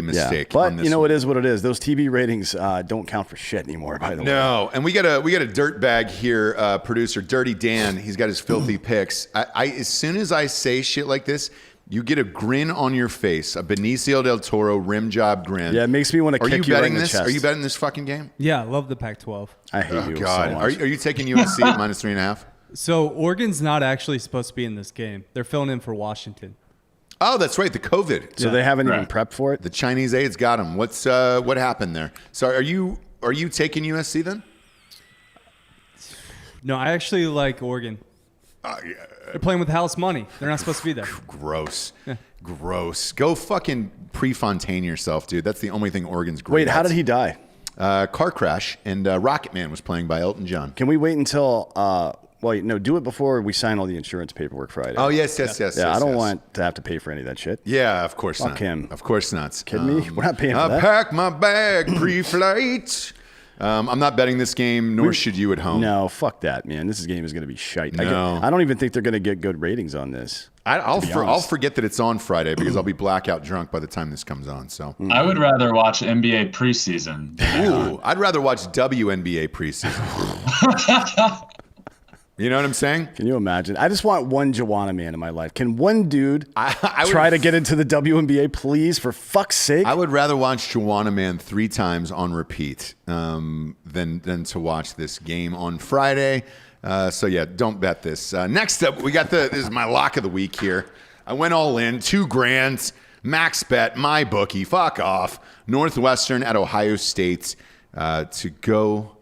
mistake. But on this you know, one. it is what it is. Those TV ratings don't count for shit anymore, by the way. No, and we got a dirt bag here, producer Dirty Dan. He's got his filthy picks. I as soon as I say shit like this, you get a grin on your face, a Benicio del Toro rim job grin. Yeah, it makes me want to kick you right in the chest. Are you betting this fucking game? Yeah, I love the Pac-12. I hate you God, so much. are you taking USC at -3.5? So Oregon's not actually supposed to be in this game. They're filling in for Washington. Oh, that's right, the COVID. So they haven't even Right. prepped for it? The Chinese AIDS got him. What happened there? So are you taking USC then? No, I actually like Oregon. They're playing with house money. They're not supposed to be there. Gross. Gross. Go fucking Prefontaine yourself, dude. That's the only thing Oregon's great Wait, how at. did he die? Car crash, and Rocket Man was playing by Elton John. Can we wait until do it before we sign all the insurance paperwork Friday. Oh, yes. Yeah, I don't want to have to pay for any of that shit. Yeah, of course Fuck not. him. Of course not. Kidding me? We're not paying for I that. pack my bag pre-flight. I'm not betting this game, nor should you at home. No, fuck that, man. This game is going to be shite. No. I don't even think they're going to get good ratings on this. I'll be honest. forget that it's on Friday because I'll be blackout drunk by the time this comes on. So, I would rather watch NBA preseason. ooh, I'd rather watch WNBA preseason. You know what I'm saying? Can you imagine? I just want one Joanna man in my life. Can one dude I try to get into the WNBA, please, for fuck's sake? I would rather watch Joanna Man 3 times on repeat than to watch this game on Friday. So yeah, don't bet this. Next up, we got this is my lock of the week here. I went all in, $2,000, max bet, my bookie, fuck off. Northwestern at Ohio State to go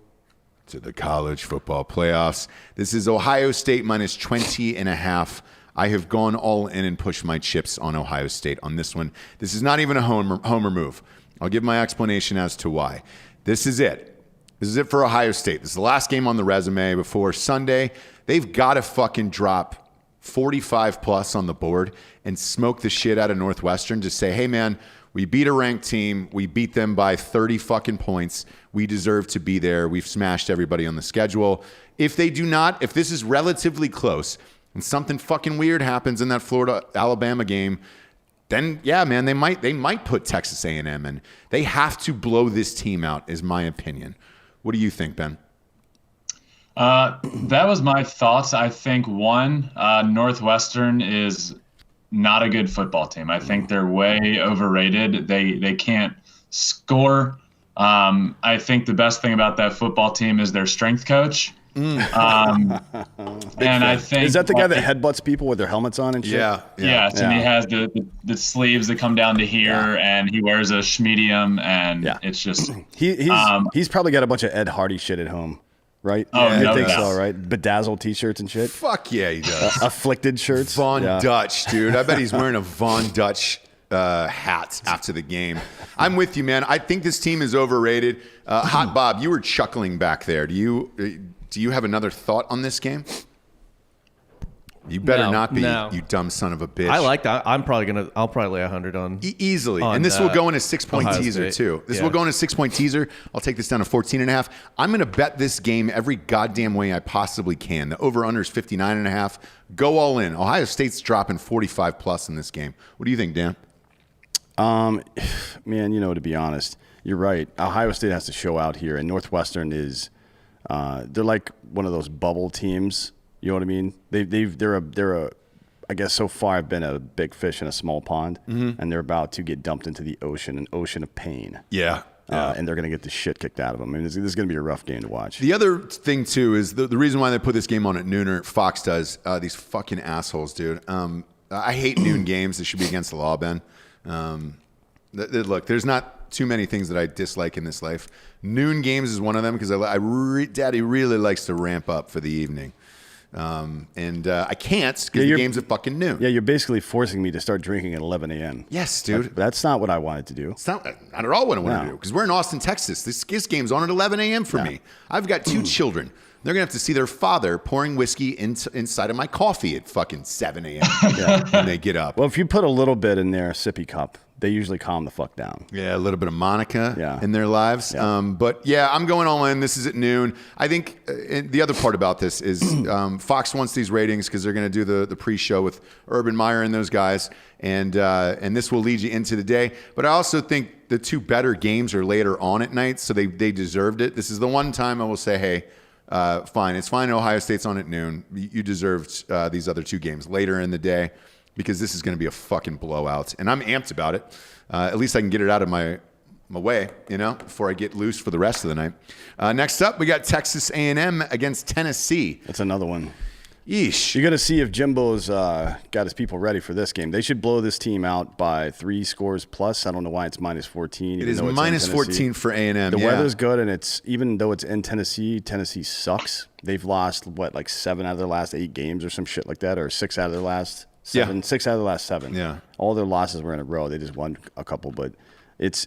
to the college football playoffs. This is Ohio State minus 20.5. I have gone all in and pushed my chips on Ohio State on this one. This is not even a homer move. I'll give my explanation as to why. This is it. This is it for Ohio State. This is the last game on the resume before Sunday. They've got to fucking drop 45 plus on the board and smoke the shit out of Northwestern to say, hey man, we beat a ranked team. We beat them by 30 fucking points. We deserve to be there. We've smashed everybody on the schedule. If they do not, if this is relatively close and something fucking weird happens in that Florida-Alabama game, then yeah, man, they might put Texas A&M in. They have to blow this team out, is my opinion. What do you think, Ben? That was my thoughts. I think Northwestern is not a good football team. I think they're way overrated. They can't score. I think the best thing about that football team is their strength coach. And I think Is that the guy that headbutts people with their helmets on and shit? Yes, and he has the sleeves that come down to here, and he wears a schmedium, and it's just he's probably got a bunch of Ed Hardy shit at home, right? Oh, I no think doubt. so, right? Bedazzled T-shirts and shit, Fuck yeah, he does. afflicted shirts. Von Yeah. Dutch, dude. I bet he's wearing a Von Dutch hat after the game. I'm with you, man. I think this team is overrated. Hot Bob, you were chuckling back there. Do you have another thought on this game? You better not be, you dumb son of a bitch. I like that. I'll probably lay 100 on. Easily. on, And this will go in a 6-point Ohio teaser, State. too. This Yeah. will go in a 6-point teaser. I'll take this down to 14.5. I'm going to bet this game every goddamn way I possibly can. The over-under is 59.5. Go all in. Ohio State's dropping 45 plus in this game. What do you think, Dan? Man, to be honest, you're right. Ohio State has to show out here, and Northwestern is they're like one of those bubble teams. You know what I mean? They're I guess so far I've been a big fish in a small pond, and they're about to get dumped into the ocean, an ocean of pain. Yeah. And they're going to get the shit kicked out of them. I mean, this is going to be a rough game to watch. The other thing, too, is the reason why they put this game on at nooner, Fox does, these fucking assholes, dude. I hate noon games. This should be against the law, Ben. Look, there's not too many things that I dislike in this life. Noon games is one of them because Daddy really likes to ramp up for the evening. I can't because the game's at fucking noon. Yeah, you're basically forcing me to start drinking at 11 a.m. Yes, dude. That's not what I wanted to do. It's not at all what I want to No. do because we're in Austin, Texas. This game's on at 11 a.m. for me. I've got 2 children. They're going to have to see their father pouring whiskey inside of my coffee at fucking 7 a.m. when they get up. Well, if you put a little bit in their sippy cup, they usually calm the fuck down. Yeah, a little bit of Monica Yeah. in their lives. Yeah. But yeah, I'm going all in. This is at noon. I think the other part about this is Fox wants these ratings because they're going to do the pre-show with Urban Meyer and those guys, and this will lead you into the day. But I also think the two better games are later on at night, so they deserved it. This is the one time I will say, hey, fine. It's fine. Ohio State's on at noon. You deserved these other two games later in the day, because this is going to be a fucking blowout. And I'm amped about it. At least I can get it out of my way, before I get loose for the rest of the night. Next up, we got Texas A&M against Tennessee. That's another one. Yeesh. You got to see if Jimbo's got his people ready for this game. They should blow this team out by 3 scores plus. I don't know why it's minus 14. It is minus 14 for A&M. The weather's good, and even though it's in Tennessee, Tennessee sucks. They've lost, 7 out of their last 8 games or some shit like that, or 6 out of their last 7. Yeah. 6 out of the last 7. Yeah. All their losses were in a row. They just won a couple, but it's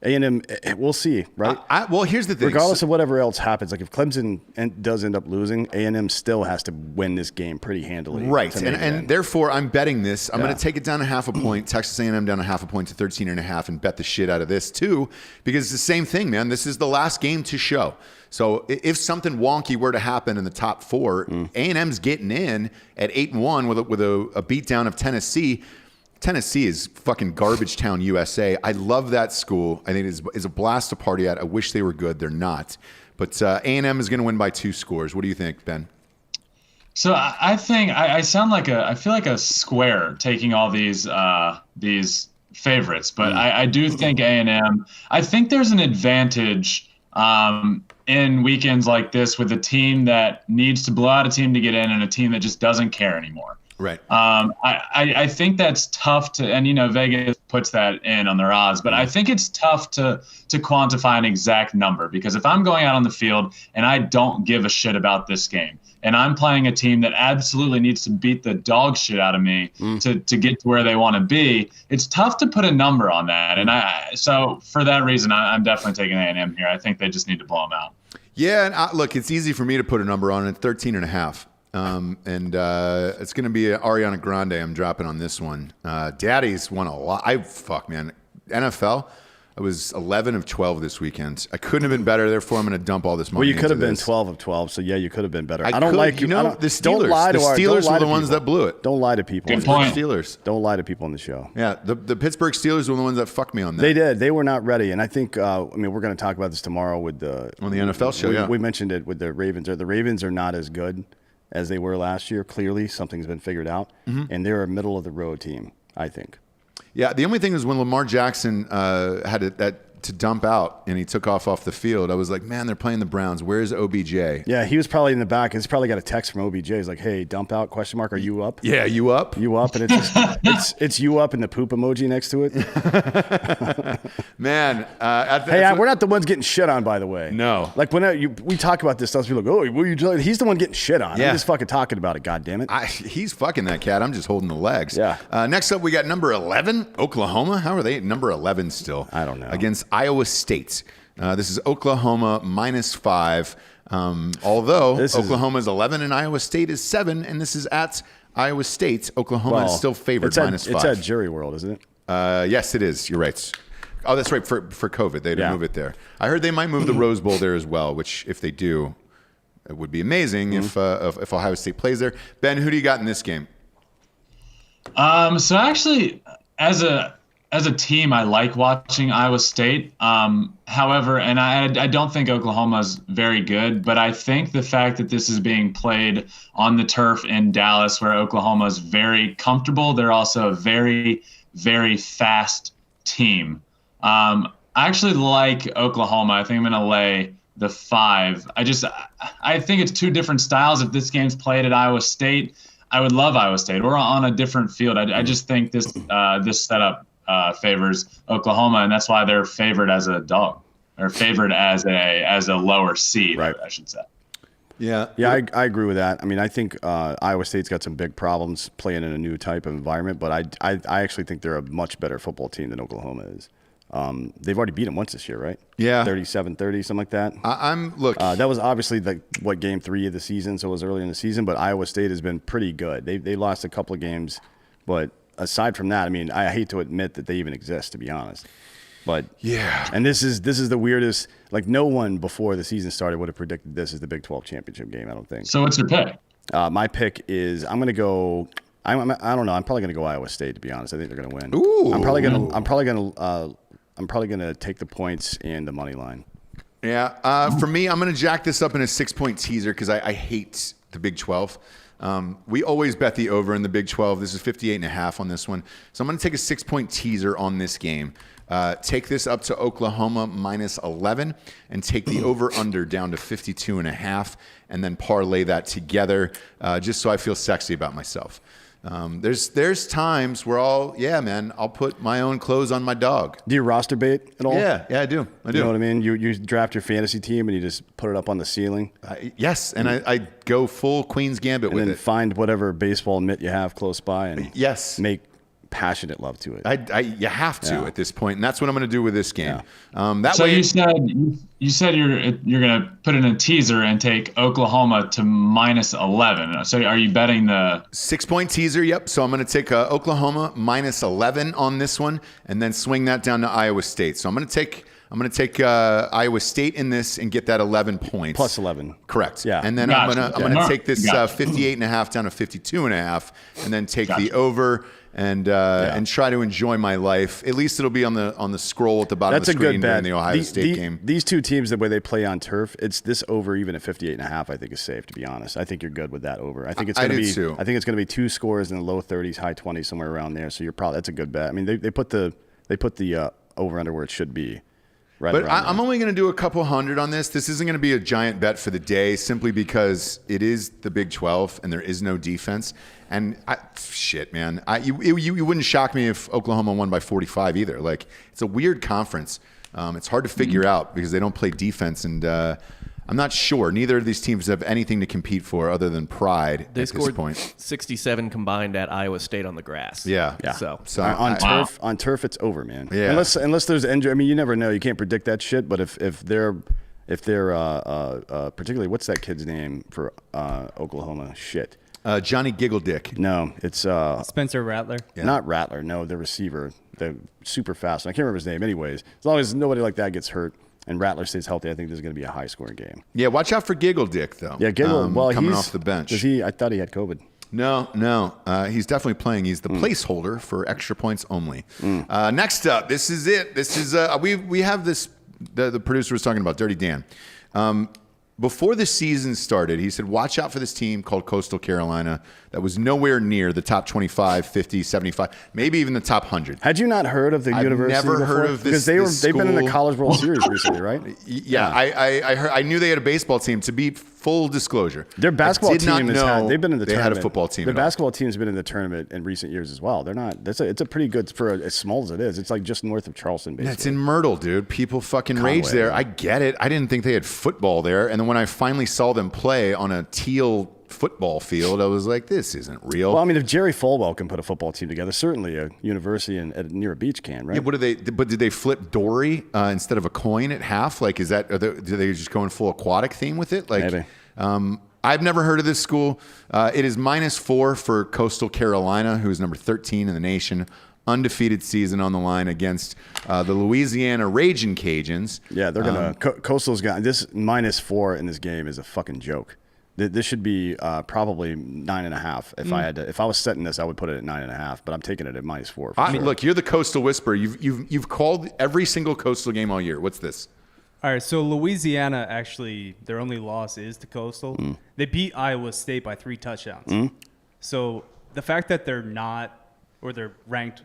A&M. We'll see, right? Well, here's the thing. Regardless of whatever else happens, like if Clemson does end up losing, A&M still has to win this game pretty handily. Right, and therefore I'm betting this. I'm going to take it down a half a point, Texas A&M down a half a point to 13.5, and bet the shit out of this too, because it's the same thing, man. This is the last game to show. So if something wonky were to happen in the top 4, A&M's getting in at 8-1 with a beatdown of Tennessee. Tennessee is fucking garbage town USA. I love that school. I think it's a blast to party at. I wish they were good. They're not. But A&M is going to win by 2 scores. What do you think, Ben? So I think I feel like a square taking all these favorites, but I do think A&M. I think there's an advantage in weekends like this with a team that needs to blow out a team to get in and a team that just doesn't care anymore. Right. I think that's tough to, and Vegas puts that in on their odds, but I think it's tough to quantify an exact number, because if I'm going out on the field and I don't give a shit about this game, and I'm playing a team that absolutely needs to beat the dog shit out of me to get to where they want to be, it's tough to put a number on that. And so for that reason, I'm definitely taking A&M here. I think they just need to blow them out. Yeah, and look, it's easy for me to put a number on it, 13.5. It's going to be Ariana Grande I'm dropping on this one. Daddy's won a lot. NFL, I was 11 of 12 this weekend. I couldn't have been better, therefore I'm going to dump all this money. Well, you could have been this. 12 of 12, so yeah, you could have been better. The Steelers. Don't lie to the Steelers were the ones that blew it. Don't lie to people. Good point. Steelers. Don't lie to people on the show. Yeah, the Pittsburgh Steelers were the ones that fucked me on that. They did. They were not ready, and I think we're going to talk about this tomorrow with on the NFL show. We mentioned it with the Ravens. The Ravens are not as good as they were last year. Clearly, something's been figured out, and they're a middle of the road team, I think. Yeah, the only thing is when Lamar Jackson had that to dump out and he took off the field, I was like, man, they're playing the Browns. Where's OBJ? Yeah, he was probably in the back. He's probably got a text from OBJ. He's like, hey, dump out, ? Are you up? Yeah, you up? You up? And it's just, it's you up and the poop emoji next to it. Man. We're not the ones getting shit on, by the way. No. Like when we talk about this stuff, people are like, oh, he's the one getting shit on. Yeah. I'm just fucking talking about it, goddammit. He's fucking that cat. I'm just holding the legs. Yeah. Next up, we got number 11, Oklahoma. How are they at number 11 still? I don't know. Against Iowa State. This is Oklahoma -5. Although Oklahoma's 11 and Iowa State is 7, and this is at Iowa State. Oklahoma is still favored -5. It's at Jury World, isn't it? Yes, it is. You're right. Oh, that's right. For COVID, they had to move it there. I heard they might move the Rose Bowl there as well, which if they do, it would be amazing if Ohio State plays there. Ben, who do you got in this game? So actually, as a team, I like watching Iowa State. However, and I don't think Oklahoma's very good, but I think the fact that this is being played on the turf in Dallas, where Oklahoma's very comfortable, they're also a very, very fast team. I actually like Oklahoma. I think I'm going to lay the 5. I think it's 2 different styles. If this game's played at Iowa State, I would love Iowa State, or on a different field. I just think this setup favors Oklahoma, and that's why they're favored as a dog, or favored as a lower seed, right? I should say. Yeah, I agree with that. I mean, I think Iowa State's got some big problems playing in a new type of environment, but I actually think they're a much better football team than Oklahoma is. They've already beat them once this year, right? Yeah. 37-30, something like that. Look. That was obviously game 3 of the season, so it was early in the season. But Iowa State has been pretty good. They lost a couple of games, but aside from that, I mean, I hate to admit that they even exist, to be honest. But yeah, and this is the weirdest. Like, no one before the season started would have predicted this as the Big 12 championship game. I don't think. So what's your pick? My pick is I'm going to go. I don't know. I'm probably going to go Iowa State, to be honest. I think they're going to win. Ooh. I'm probably going to take the points and the money line. Yeah. For me, I'm going to jack this up in a 6-point teaser because I hate the Big 12. We always bet the over in the Big 12. This is 58.5 on this one. So I'm going to take a 6-point teaser on this game. Take this up to Oklahoma -11 and take the over-under down to 52.5 and then parlay that together just so I feel sexy about myself. There's times where I'll put my own clothes on my dog. Do you roster bait at all? Yeah, I do. You know what I mean? You draft your fantasy team and you just put it up on the ceiling. Yes, and I go full Queen's Gambit with and then it. find whatever baseball mitt you have close by and make passionate love to it. You have to at this point, and that's what I'm going to do with this game. So you said you're going to put in a teaser and take Oklahoma to -11. So are you betting the 6-point teaser? Yep. So I'm going to take Oklahoma -11 on this one, and then swing that down to Iowa State. So I'm going to take Iowa State in this and get that 11 points. Plus 11. Correct. Yeah. And then I'm going to take this 58.5 down to 52.5, and then take the over. And try to enjoy my life. At least it'll be on the scroll at the bottom of the screen during the Ohio State game. These two teams, the way they play on turf, it's this over even at 58.5. I think is safe, to be honest. I think you're good with that over. I think it's going to be. Too. I think it's going to be 2 scores in the low 30s, high 20s, somewhere around there. So that's a good bet. I mean, they put the over under where it should be. Right. But I'm only going to do a couple hundred on this. This isn't going to be a giant bet for the day, simply because it is the Big 12 and there is no defense. And man, you wouldn't shock me if Oklahoma won by 45 either. Like, it's a weird conference. It's hard to figure out because they don't play defense, and I'm not sure. Neither of these teams have anything to compete for other than pride They at scored this point. 67 combined at Iowa State on the grass. Yeah. So on turf, it's over, man. Yeah. Unless there's injury. I mean, you never know. You can't predict that shit. But if they're particularly, what's that kid's name for Oklahoma? Shit. Johnny Giggledick. No, it's Spencer Rattler. Yeah. Not Rattler. No, the receiver, the super fast. I can't remember his name. Anyways, as long as nobody like that gets hurt and Rattler stays healthy, I think this is going to be a high-scoring game. Yeah, watch out for Giggledick, though. Yeah, Giggle. coming he's off the bench. I thought he had COVID. No. He's definitely playing. He's the placeholder for extra points only. Next up, this is it. This is we have this. The producer was talking about Dirty Dan. Before the season started, he said, watch out for this team called Coastal Carolina that was nowhere near the top 25, 50, 75, maybe even the top 100. Had you not heard of the university never before? heard of this Because they've been in the school. College World Series recently, right? Yeah. I heard. I knew they had a baseball team. To be full disclosure, Their basketball I did not team know they've been in the they tournament. had a football team. Their at all. basketball team's been in the tournament in recent years as well. They're not. It's a pretty good for as small as it is. It's like just north of Charleston, basically. It's in Myrtle, dude. People fucking Conway, rage there. yeah. I get it. I didn't think they had football there. And then when I finally saw them play on a teal football field, I was like, this isn't real. Well, I mean, if Jerry Falwell can put a football team together, certainly a university near a beach can, right? Yeah, what do they? But did they flip Dory instead of a coin at half? Like, do they just go in full aquatic theme with it? Like, Maybe. I've never heard of this school. It is -4 for Coastal Carolina, who is number 13 in the nation. Undefeated season on the line against the Louisiana Ragin' Cajuns. Yeah, they're gonna. Coastal's got this -4 in this game is a fucking joke. This should be probably 9.5. If I was setting this, I would put it at 9.5. But I'm taking it at -4. I mean, look, you're the Coastal Whisperer. You've called every single Coastal game all year. What's this? All right, so Louisiana, actually, their only loss is to Coastal. They beat Iowa State by 3 touchdowns. So the fact that they're not, or they're ranked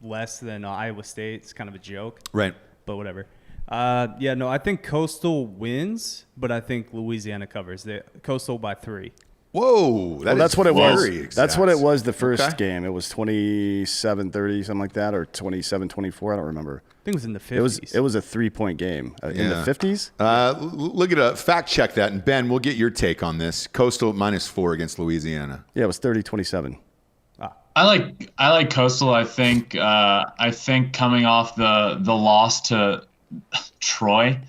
less than Iowa State is kind of a joke. Right. But whatever. I think Coastal wins, but I think Louisiana covers. Coastal by 3. Whoa, that's what it was. Exact. That's what it was the first game. It was 27-30, something like that, or 27-24. I don't remember. I think it was in the 50s. It was a 3-point game in the 50s. Look it up. Fact check that, and Ben, we'll get your take on this. Coastal -4 against Louisiana. Yeah, it was 30-27. I like Coastal. I think coming off the loss to Troy,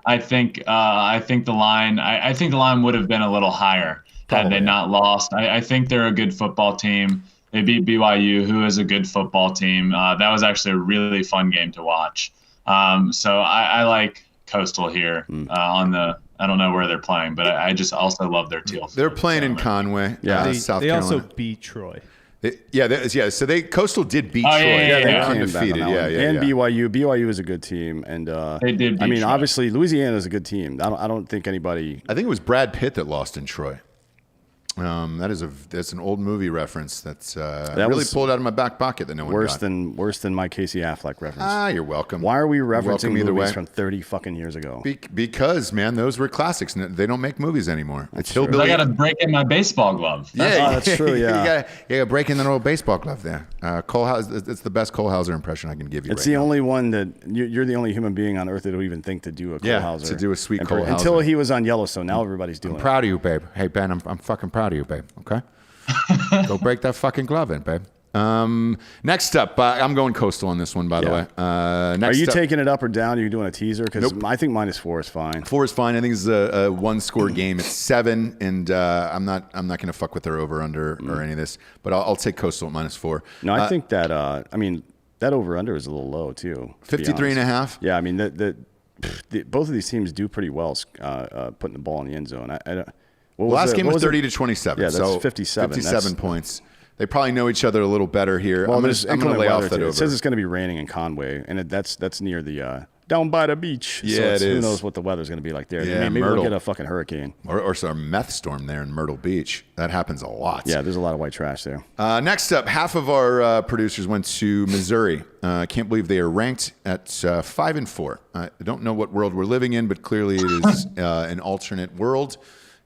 I think the line would have been a little higher had they not lost. I think they're a good football team. They beat BYU, who is a good football team. That was actually a really fun game to watch. So I like Coastal here on the. I don't know where they're playing, but I just also love their teal. They're playing in Conway, South they Carolina. also beat Troy. So Coastal did beat Oh, Troy. yeah, They're yeah. undefeated. And BYU is a good team, and They did beat Troy. obviously Louisiana is a good team. I don't think anybody. I think it was Brad Pitt that lost in Troy. That's an old movie reference that's really was pulled out of my back pocket that no one Worse got. than my Casey Affleck reference. You're welcome. Why are we You're referencing welcome either movies way. from 30 fucking years ago? Because, man, those were classics. They don't make movies anymore. It's true. hillbilly. I got to break in my baseball glove. That's true, yeah. you got breaking the old baseball glove there. Cole Hauser, it's the best Cole Hauser impression I can give you. It's right the now. only one that you're the only human being on earth that would even think to do a Cole Hauser. to do a sweet Cole Hauser. Until he was on Yellowstone. Now everybody's doing I'm it. proud of you, babe. Hey, Ben, I'm fucking proud of you, babe. Okay? Go break that fucking glove in, babe. Next up, I'm going Coastal on this one, by the way. Are you taking it up or down? Are you doing a teaser? Because Nope. I think -4 is fine. 4 is fine. I think it's a one-score game. It's 7, and I'm not going to fuck with their over/under or any of this. But I'll take Coastal at -4. No, I think that that over/under is a little low too. 53.5. Yeah, I mean both of these teams do pretty well putting the ball in the end zone. Last game was 30-27. Yeah, that's so 57. 57 points. They probably know each other a little better here. Well, I'm there's going to lay inclement off weather, that too. over. It says it's going to be raining in Conway, and that's near the down by the beach. Yeah, so it who is. knows what the weather's going to be like there. Yeah, Maybe Myrtle. we'll get a fucking hurricane. Or a meth storm there in Myrtle Beach. That happens a lot. Yeah, there's a lot of white trash there. Next up, half of our producers went to Missouri. I can't believe they are ranked at 5-4. I don't know what world we're living in, but clearly it is an alternate world,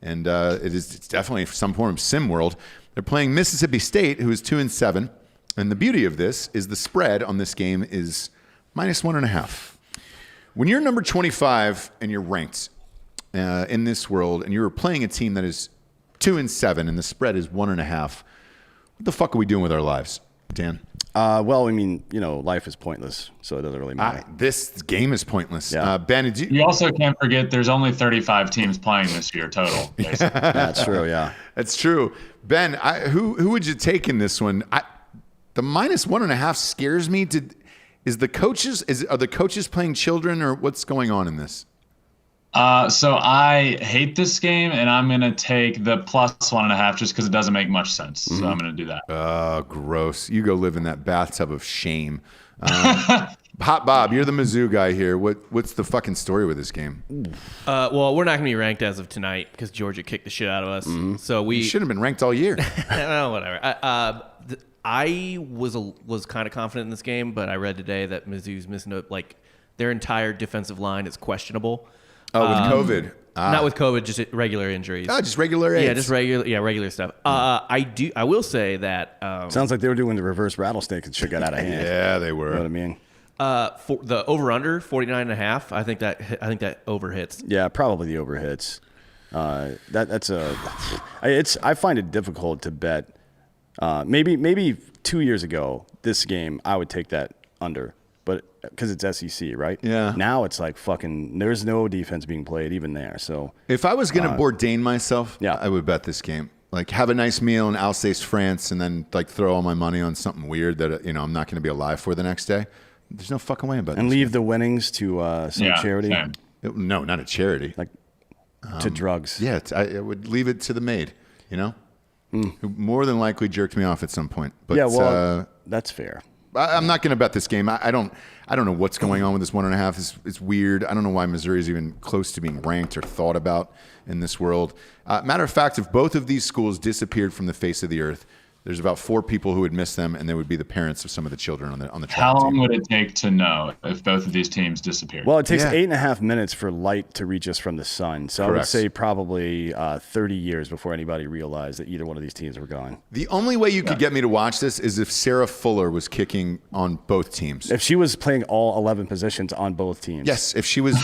and it's definitely some form of sim world. They're playing Mississippi State, who is 2-7, and the beauty of this is the spread on this game is -1.5. When you're number 25 and you're ranked in this world, and you're playing a team that is 2-7, and the spread is 1.5, what the fuck are we doing with our lives, Dan? Well, I mean, life is pointless, so it doesn't really matter. This game is pointless. Yeah. Ben, did you? You also can't forget there's only 35 teams playing this year total. Basically. That's true, yeah. That's true. Ben, who would you take in this one? The -1.5 scares me. Are the coaches playing children, or what's going on in this? So I hate this game, and I'm going to take the +1.5 just because it doesn't make much sense. So I'm going to do that. Oh, gross. You go live in that bathtub of shame. Hot Bob, you're the Mizzou guy here. What's the fucking story with this game? Well, we're not going to be ranked as of tonight because Georgia kicked the shit out of us. So we You should have been ranked all year. well, whatever. I was kind of confident in this game, but I read today that Mizzou's missing their entire defensive line is questionable. Oh, with COVID. Not with COVID, just regular injuries. Oh, just regular AIDS. Yeah, just regular stuff. I will say that Sounds like they were doing the reverse rattlesnake and shit got out of hand. Yeah, they were. You know what I mean? for the over under 49.5, I think that over hits. Yeah, probably the over hits. I find it difficult to bet. Maybe 2 years ago, this game I would take that under, but because it's SEC, right? Yeah. Now it's like fucking. There's no defense being played even there. So If I was going to Bourdain myself, yeah. I would bet this game. Like, have a nice meal in Alsace, France, and then like throw all my money on something weird that I'm not going to be alive for the next day. There's no fucking way about and this. leave the winnings to some charity, same. No, not a charity. like to drugs. Yeah, I would leave it to the maid. Who more than likely jerked me off at some point. But Yeah, well, that's fair. I'm not going to bet this game. I don't know what's going on with this 1.5. It's weird. I don't know why Missouri is even close to being ranked or thought about in this world. Matter of fact, if both of these schools disappeared from the face of the earth, there's about 4 people who would miss them, and they would be the parents of some of the children on the track How long team. would it take to know if both of these teams disappeared? Well, it takes Yeah. 8.5 minutes for light to reach us from the sun. So I would Correct. say probably 30 years before anybody realized that either one of these teams were gone. The only way you could get me to watch this is if Sarah Fuller was kicking on both teams. If she was playing all 11 positions on both teams. Yes, if she was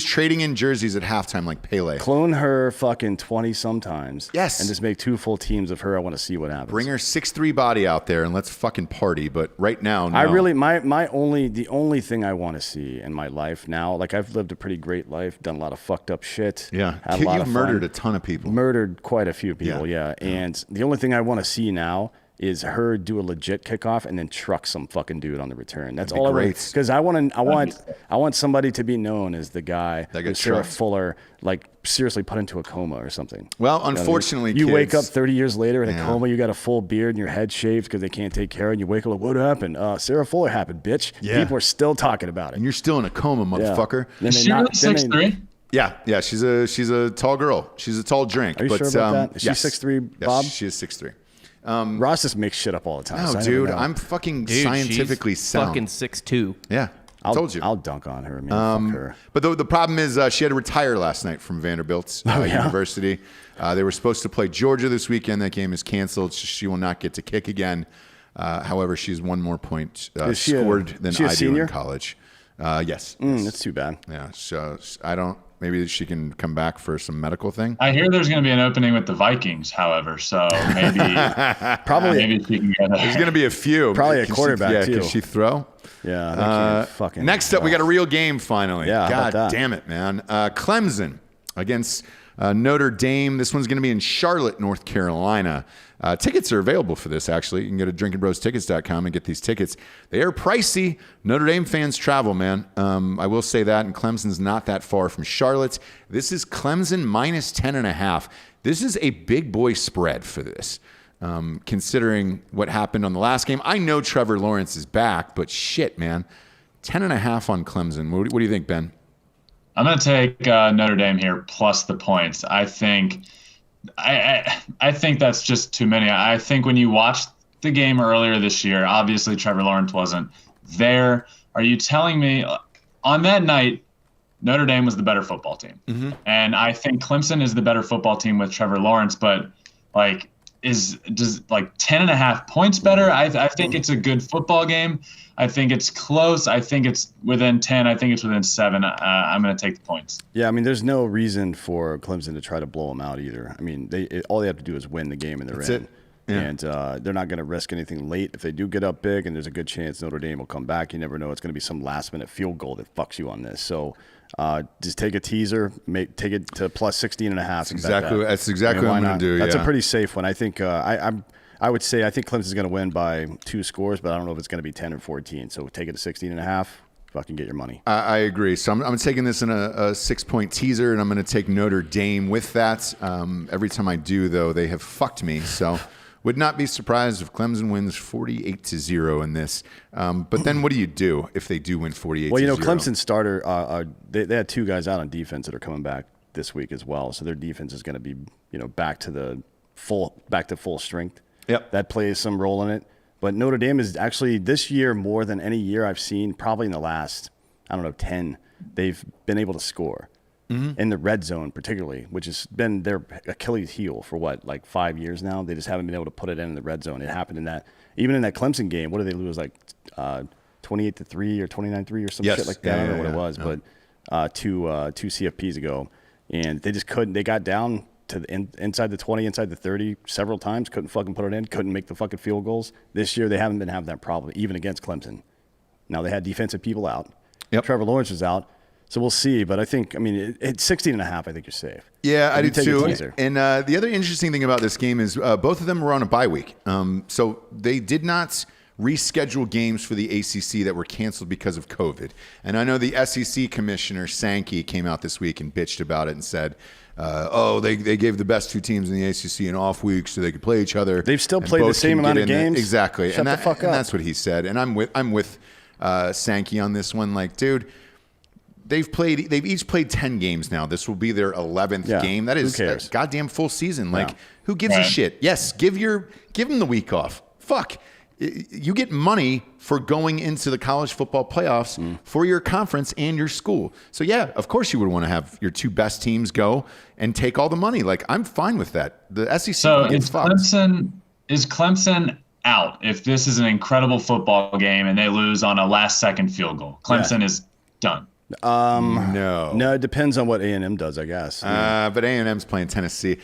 trading in jerseys at halftime like Pele. Clone her fucking 20 sometimes. Yes. And just make 2 full teams of her. I want to see what happens. Bring her 6'3" body out there and let's fucking party. But right now, no. I really the only thing I want to see in my life now, like I've lived a pretty great life, done a lot of fucked up shit. Yeah, had a lot you've of murdered fun. a ton of people. Murdered quite a few people, yeah. And the only thing I want to see now is her do a legit kickoff and then truck some fucking dude on the return. That's all I want. Because I want somebody to be known as the guy that Sarah Fuller like seriously put into a coma or something. Well, unfortunately, you kids, wake up 30 years later in a coma. You got a full beard and your head shaved because they can't take care of it. And you wake up like, what happened? Sarah Fuller happened, bitch. Yeah. People are still talking about it. And you're still in a coma, motherfucker. Is she really 6'3"? Yeah, she's a tall girl. She's a tall drink. Are you sure about that? Is she 6'3", Bob? Yes, she is 6'3". Ross just makes shit up all the time. No, so dude, I'm fucking scientifically she's sound. fucking 6'2". Yeah, I told you. I'll dunk on her, man. Fuck her. But the problem is she had to retire last night from Vanderbilt University. They were supposed to play Georgia this weekend. That game is canceled. She will not get to kick again. However, she's one more point scored than I do in college. Yes. That's too bad. Yeah. So I don't. Maybe she can come back for some medical thing. I hear there's going to be an opening with the Vikings, however, so maybe maybe she can get There's going to be a few. Probably a quarterback too. Can she throw? Yeah. Next up, we got a real game finally. Yeah. God damn it, man. Clemson against Notre Dame. This one's going to be in Charlotte, North Carolina. Tickets are available for this, actually. You can go to drinkinbrostickets.com and get these tickets. They are pricey. Notre Dame fans travel, man. I will say that, and Clemson's not that far from Charlotte. This is Clemson minus 10.5. This is a big boy spread for this, considering what happened on the last game. I know Trevor Lawrence is back, but shit, man. 10.5 on Clemson. What do you think, Ben? I'm going to take Notre Dame here plus the points. I think that's just too many. I think when you watched the game earlier this year, obviously Trevor Lawrence wasn't there. Are you telling me on that night Notre Dame was the better football team? Mm-hmm. And I think Clemson is the better football team with Trevor Lawrence, but like does 10.5 points better? I think it's a good football game. I think it's close. I think it's within 10. I think it's within 7. I'm going to take the points. Yeah, I mean, there's no reason for Clemson to try to blow them out either. I mean, all they have to do is win the game and they're in. It. Yeah. And they're not going to risk anything late. If they do get up big, and there's a good chance Notre Dame will come back, you never know. It's going to be some last-minute field goal that fucks you on this. So just take a teaser, take it to plus 16.5. That's exactly what I'm going to do. That's a pretty safe one. I think I would say I think Clemson's going to win by 2 scores, but I don't know if it's going to be 10 or 14. So take it to 16.5. Fucking get your money. I agree. So I'm taking this in a 6-point teaser, and I'm going to take Notre Dame with that. Every time I do, though, they have fucked me. So would not be surprised if Clemson wins 48-0 in this. But then what do you do if they do win 48-0? Well, Clemson starter, they had 2 guys out on defense that are coming back this week as well. So their defense is going to be, back to full strength. Yep. That plays some role in it. But Notre Dame is actually this year more than any year I've seen, probably in the last, 10, they've been able to score. Mm-hmm. In the red zone particularly, which has been their Achilles heel for 5 years now. They just haven't been able to put it in the red zone. It happened even in that Clemson game. What did they lose, 28-3 or 29-3 or some shit like that? I don't know what it was, but two CFPs ago. And they just couldn't. They got down to inside the 20, inside the 30 several times, couldn't fucking put it in, couldn't make the fucking field goals. This year they haven't been having that problem, even against Clemson. Now they had defensive people out. Yep. Trevor Lawrence was out. So we'll see, but I think, it's 16.5. I think you're safe. Yeah, I do too. And the other interesting thing about this game is both of them were on a bye week. So they did not reschedule games for the ACC that were canceled because of COVID. And I know the SEC commissioner, Sankey, came out this week and bitched about it and said, they gave the best 2 teams in the ACC an off week so they could play each other. They've still played the same amount of games. Exactly. Shut the fuck up. And that's what he said. And I'm with Sankey on this one. Like, dude, they've each played 10 games now. This will be their 11th game. That is a goddamn full season. Like, who gives a shit? Yes, give them the week off. Fuck. You get money for going into the college football playoffs for your conference and your school. So, yeah, of course you would want to have your 2 best teams go and take all the money. Like, I'm fine with that. The SEC gets fucked. Is Clemson out if this is an incredible football game and they lose on a last-second field goal? Clemson is done. No. No, it depends on what A&M does, I guess. But A&M's playing Tennessee.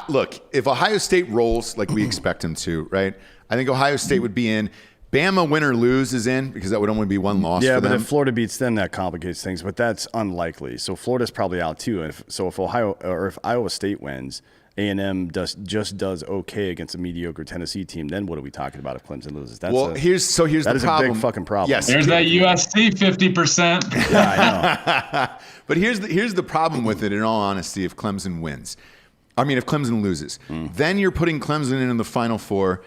Look, if Ohio State rolls like we expect them to, right? I think Ohio State would be in. Bama win or lose is in because that would only be one loss for them. Yeah, but if Florida beats them, that complicates things. But that's unlikely. So Florida's probably out too. And if Iowa State wins, A&M just does okay against a mediocre Tennessee team, then what are we talking about if Clemson loses? Here's the problem. That is a big fucking problem. Yes, There's that USC 50%. Yeah, I know. But here's the problem with it. In all honesty, if Clemson wins, if Clemson loses, then you're putting Clemson in the Final Four,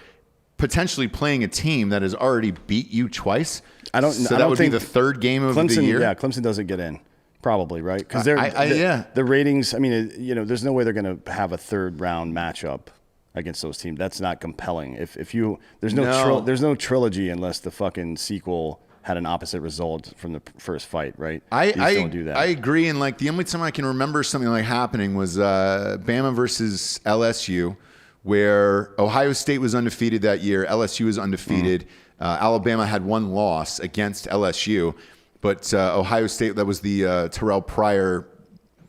potentially playing a team that has already beat you twice. I don't would be the third game of the year. Yeah, Clemson doesn't get in. Probably, right? Because the ratings, there's no way they're going to have a third round matchup against those teams. That's not compelling. There's no trilogy unless the fucking sequel had an opposite result from the first fight, right? Don't do that. I agree. And the only time I can remember something like happening was Bama versus LSU, where Ohio State was undefeated that year. LSU was undefeated. Alabama had one loss against LSU. But Ohio State, that was the Terrell Pryor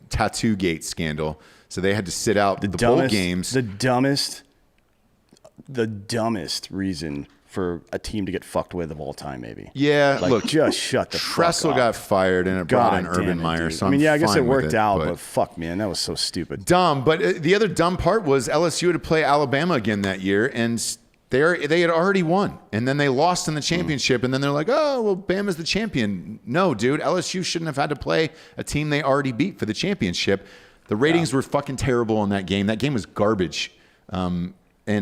tattoo gate scandal. So they had to sit out the bowl games. The dumbest reason for a team to get fucked with of all time, maybe. Yeah, look, just shut the fuck up. Tressel got fired and it brought in Urban Meyer. So I guess it worked out, but fuck, man, that was so stupid. Dumb. But the other dumb part was LSU had to play Alabama again that year, and they had already won, and then they lost in the championship, and then they're like, oh, well, Bama's the champion. No, dude, LSU shouldn't have had to play a team they already beat for the championship. The ratings were fucking terrible on that game. That game was garbage. And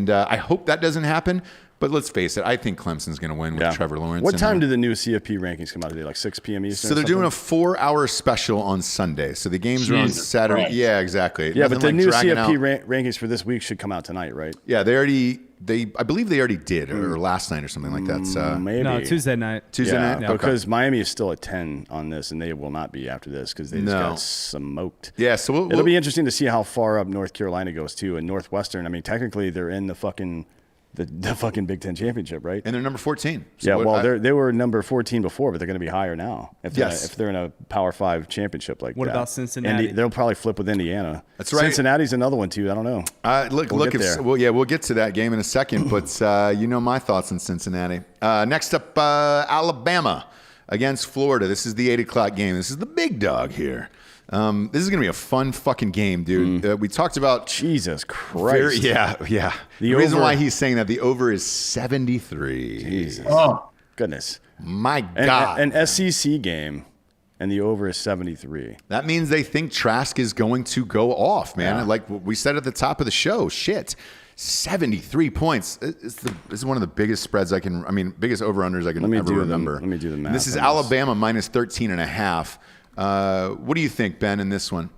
I hope that doesn't happen. But let's face it, I think Clemson's going to win with Trevor Lawrence. What time do the new CFP rankings come out today? Like 6 p.m. Eastern? So they're doing a 4-hour special on Sunday. So the games are on Saturday. Right. Yeah, exactly. Yeah, but the new CFP rankings for this week should come out tonight, right? Yeah, I believe they already did, or last night or something like that. So maybe. No, Tuesday night. Tuesday night? No, because Miami is still at 10 on this, and they will not be after this because they just got smoked. Yeah, so it'll be interesting to see how far up North Carolina goes, too. And Northwestern, technically they're in the fucking Big Ten championship, right? And they're number 14. So they were number 14 before, but they're going to be higher now. If they're in a Power 5 championship like that. What about Cincinnati? They'll probably flip with Indiana. That's right. Cincinnati's another one too. I don't know. We'll get to that game in a second, but my thoughts on Cincinnati. Next up, Alabama against Florida. This is the 8:00 game. This is the big dog here. This is going to be a fun fucking game, dude. We talked about... Jesus Christ. Yeah. The reason why he's saying that, the over is 73. Jesus. Oh. Goodness. My God. An SEC game, and the over is 73. That means they think Trask is going to go off, man. Yeah. Like we said at the top of the show, 73 points. This is one of the biggest spreads biggest over-unders I can ever remember. Let me do the math. This is Alabama minus 13.5. What do you think, Ben, in this one?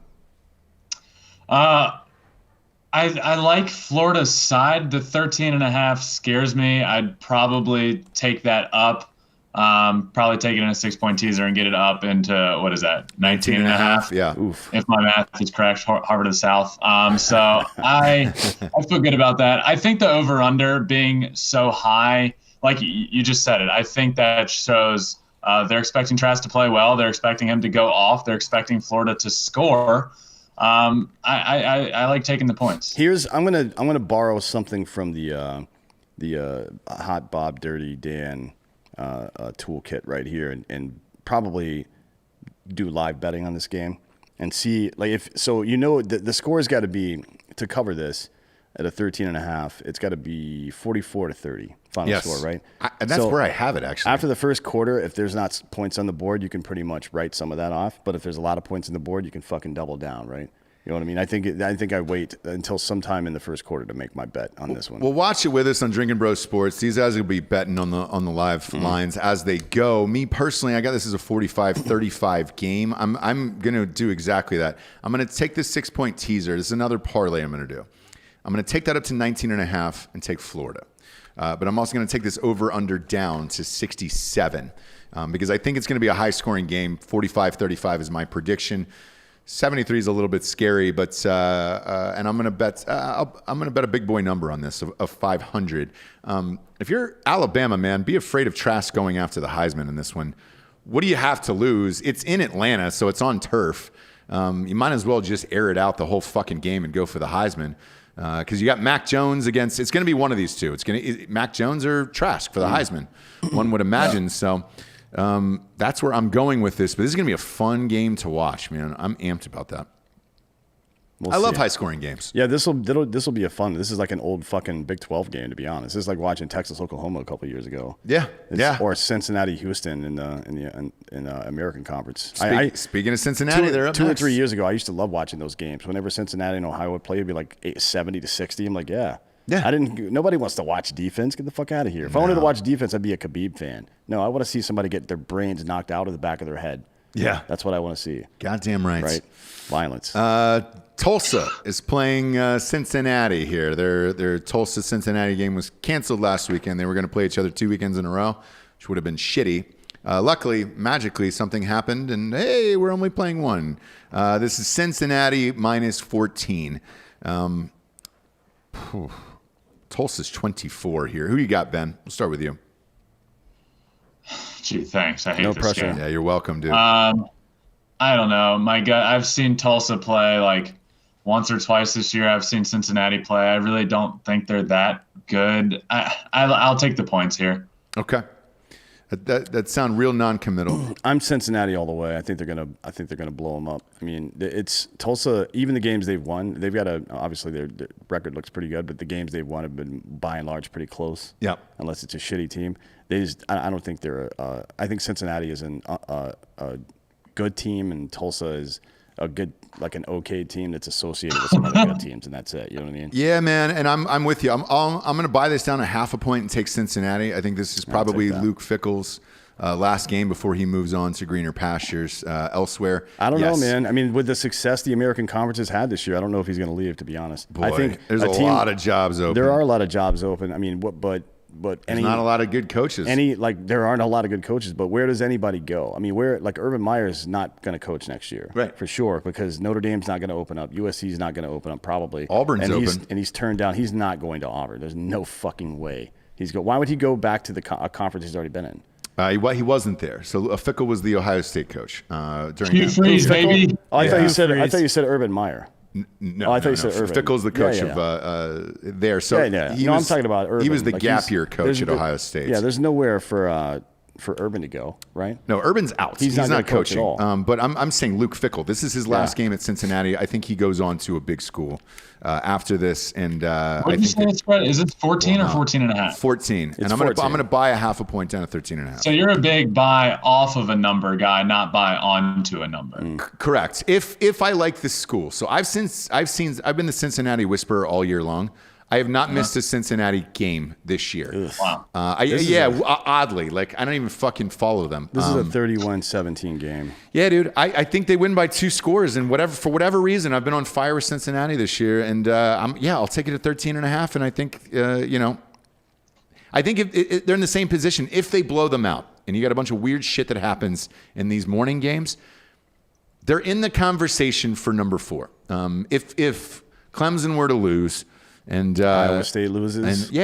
I like Florida's side. The 13.5 scares me. I'd probably take that up. Probably take it in a 6-point teaser and get it up into, what is that, 19.5? Yeah. Oof. If my math is correct, Harvard of the South. So I feel good about that. I think the over-under being so high, like you just said it, I think that shows they're expecting Trask to play well. They're expecting him to go off. They're expecting Florida to score. I like taking the points. I'm gonna borrow something from the Hot Bob Dirty Dan toolkit right here, and probably do live betting on this game and see the score has got to be, to cover this at a 13.5. It's got to be 44-30 final score, right? And that's where I have it, actually. After the first quarter, if there's not points on the board, you can pretty much write some of that off. But if there's a lot of points on the board, you can fucking double down, right? You know what I mean? I think I wait until sometime in the first quarter to make my bet on this one. Well, watch it with us on Drinkin' Bros Sports. These guys will be betting on the live lines as they go. Me personally, I got this as a 45-35 game. I'm going to do exactly that. I'm going to take this 6-point teaser. This is another parlay I'm going to do. I'm going to take that up to 19.5 and take Florida. But I'm also going to take this over-under down to 67 because I think it's going to be a high-scoring game. 45-35 is my prediction. 73 is a little bit scary, but and I'm going to bet a big boy number on this of 500. If you're Alabama, man, be afraid of Trask going after the Heisman in this one. what do you have to lose? It's in Atlanta, so it's on turf. You might as well just air it out the whole fucking game and go for the Heisman. Because you got Mac Jones against. It's going to be one of these two. Mac Jones or Trask for the Heisman. One would imagine. So that's where I'm going with this. But this is going to be a fun game to watch, man. I'm amped about that. I love high-scoring games. Yeah, this will be a fun. This is like an old fucking Big 12 game, to be honest. This is like watching Texas Oklahoma a couple of years ago. Yeah, or Cincinnati Houston in the American Conference. Speaking of Cincinnati, they're up two or next. 3 years ago. I used to love watching those games. Whenever Cincinnati and Ohio would play, it'd be like 70-60. I'm like, yeah. Nobody wants to watch defense. Get the fuck out of here. If I wanted to watch defense, I'd be a Khabib fan. No, I want to see somebody get their brains knocked out of the back of their head. Yeah, that's what I want to see. Goddamn right. Right, violence. Tulsa is playing Cincinnati here. Their Tulsa-Cincinnati game was canceled last weekend. They were going to play each other 2 weekends in a row, which would have been shitty. Luckily, magically, something happened, and hey, we're only playing one. This is Cincinnati minus 14. Tulsa's 24 here. Who you got, Ben? We'll start with you. Gee, thanks. I hate no this pressure. game. Yeah, you're welcome, dude. I don't know. My gut. I've seen Tulsa play like once or twice this year. I've seen Cincinnati play. I really don't think they're that good. I'll take the points here. Okay. That sound real non-committal. I'm Cincinnati all the way. I think they're gonna blow them up. I mean, it's Tulsa. Even the games they've won, they've got obviously their record looks pretty good, but the games they've won have been by and large pretty close. Yep. Unless it's a shitty team, I don't think they're. I think Cincinnati is a good team, and Tulsa is a good, like an okay team that's associated with some other good teams, and that's it. You know what I mean? Yeah, man, and I'm with you. I'm going to buy this down a half a point and take Cincinnati. I think this is probably Luke Fickell's last game before he moves on to greener pastures elsewhere. I don't know, man. I mean, with the success the American Conference has had this year, I don't know if he's going to leave, to be honest. Boy, I think there's a lot of jobs open. There are a lot of jobs open. I mean, but there's not a lot of good coaches. There aren't a lot of good coaches, but where does anybody go? I mean, Urban Meyer's not going to coach next year, right? For sure, because Notre Dame's not going to open up, USC's not going to open up, probably. Auburn's open, and he's turned down. He's not going to Auburn. There's no fucking way Why would he go back to a conference he's already been in? He wasn't there. So Fickell was the Ohio State coach during. Hugh Freeze, baby. Oh, I thought you said Urban Meyer. No, I thought you said Urban. Fickell's the coach of there. So I'm talking about Urban. He was the gap year coach at Ohio State. Yeah, there's nowhere for Urban to go, right? No, Urban's out. He's not coaching. At all. But I'm saying Luke Fickell. This is his last game at Cincinnati. I think he goes on to a big school after this. And what did you say the spread? Is it 14 or 14.5? 14. And I'm going to buy a half a point down to 13.5. So you're a big buy off of a number guy, not buy onto a number. Correct. If I like this school, so I've been the Cincinnati whisperer all year long. I have not missed a Cincinnati game this year. Wow. Oddly, like I don't even fucking follow them. This is a 31-17 game. Yeah, dude. I think they win by 2 scores, and for whatever reason, I've been on fire with Cincinnati this year, and I'll take it at 13.5, and I think I think if they're in the same position, if they blow them out, and you got a bunch of weird shit that happens in these morning games, they're in the conversation for number 4. If Clemson were to lose. And Iowa State loses. And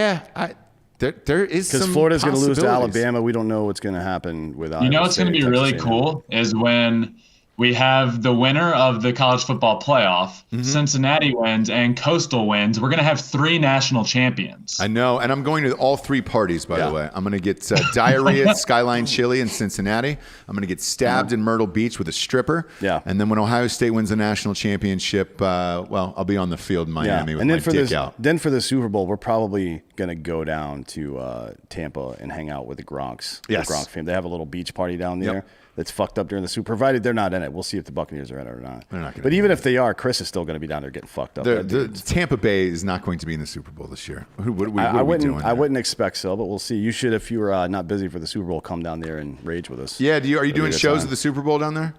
there is some because Florida's going to lose to possibilities. Alabama. We don't know what's going to happen with Iowa. You know what's going to be really cool is when we have the winner of the college football playoff, Cincinnati wins, and Coastal wins. We're going to have 3 national champions. I know, and I'm going to all 3 parties, by the way. I'm going to get diarrhea at Skyline Chili in Cincinnati. I'm going to get stabbed in Myrtle Beach with a stripper. Yeah. And then when Ohio State wins the national championship, I'll be on the field in Miami with my dick out. Then for the Super Bowl, we're probably going to go down to Tampa and hang out with the Gronks. Yes. The Gronk fam. They have a little beach party down there. Yep. That's fucked up during the Super. Provided they're not in it. We'll see if the Buccaneers are in it or not. They're not gonna but be even in if they are, Chris is still going to be down there getting fucked up. The Tampa Bay is not going to be in the Super Bowl this year. What are we doing? I wouldn't expect so, but we'll see. You should, if you were not busy for the Super Bowl, come down there and rage with us. Yeah. Are you doing shows at the Super Bowl down there?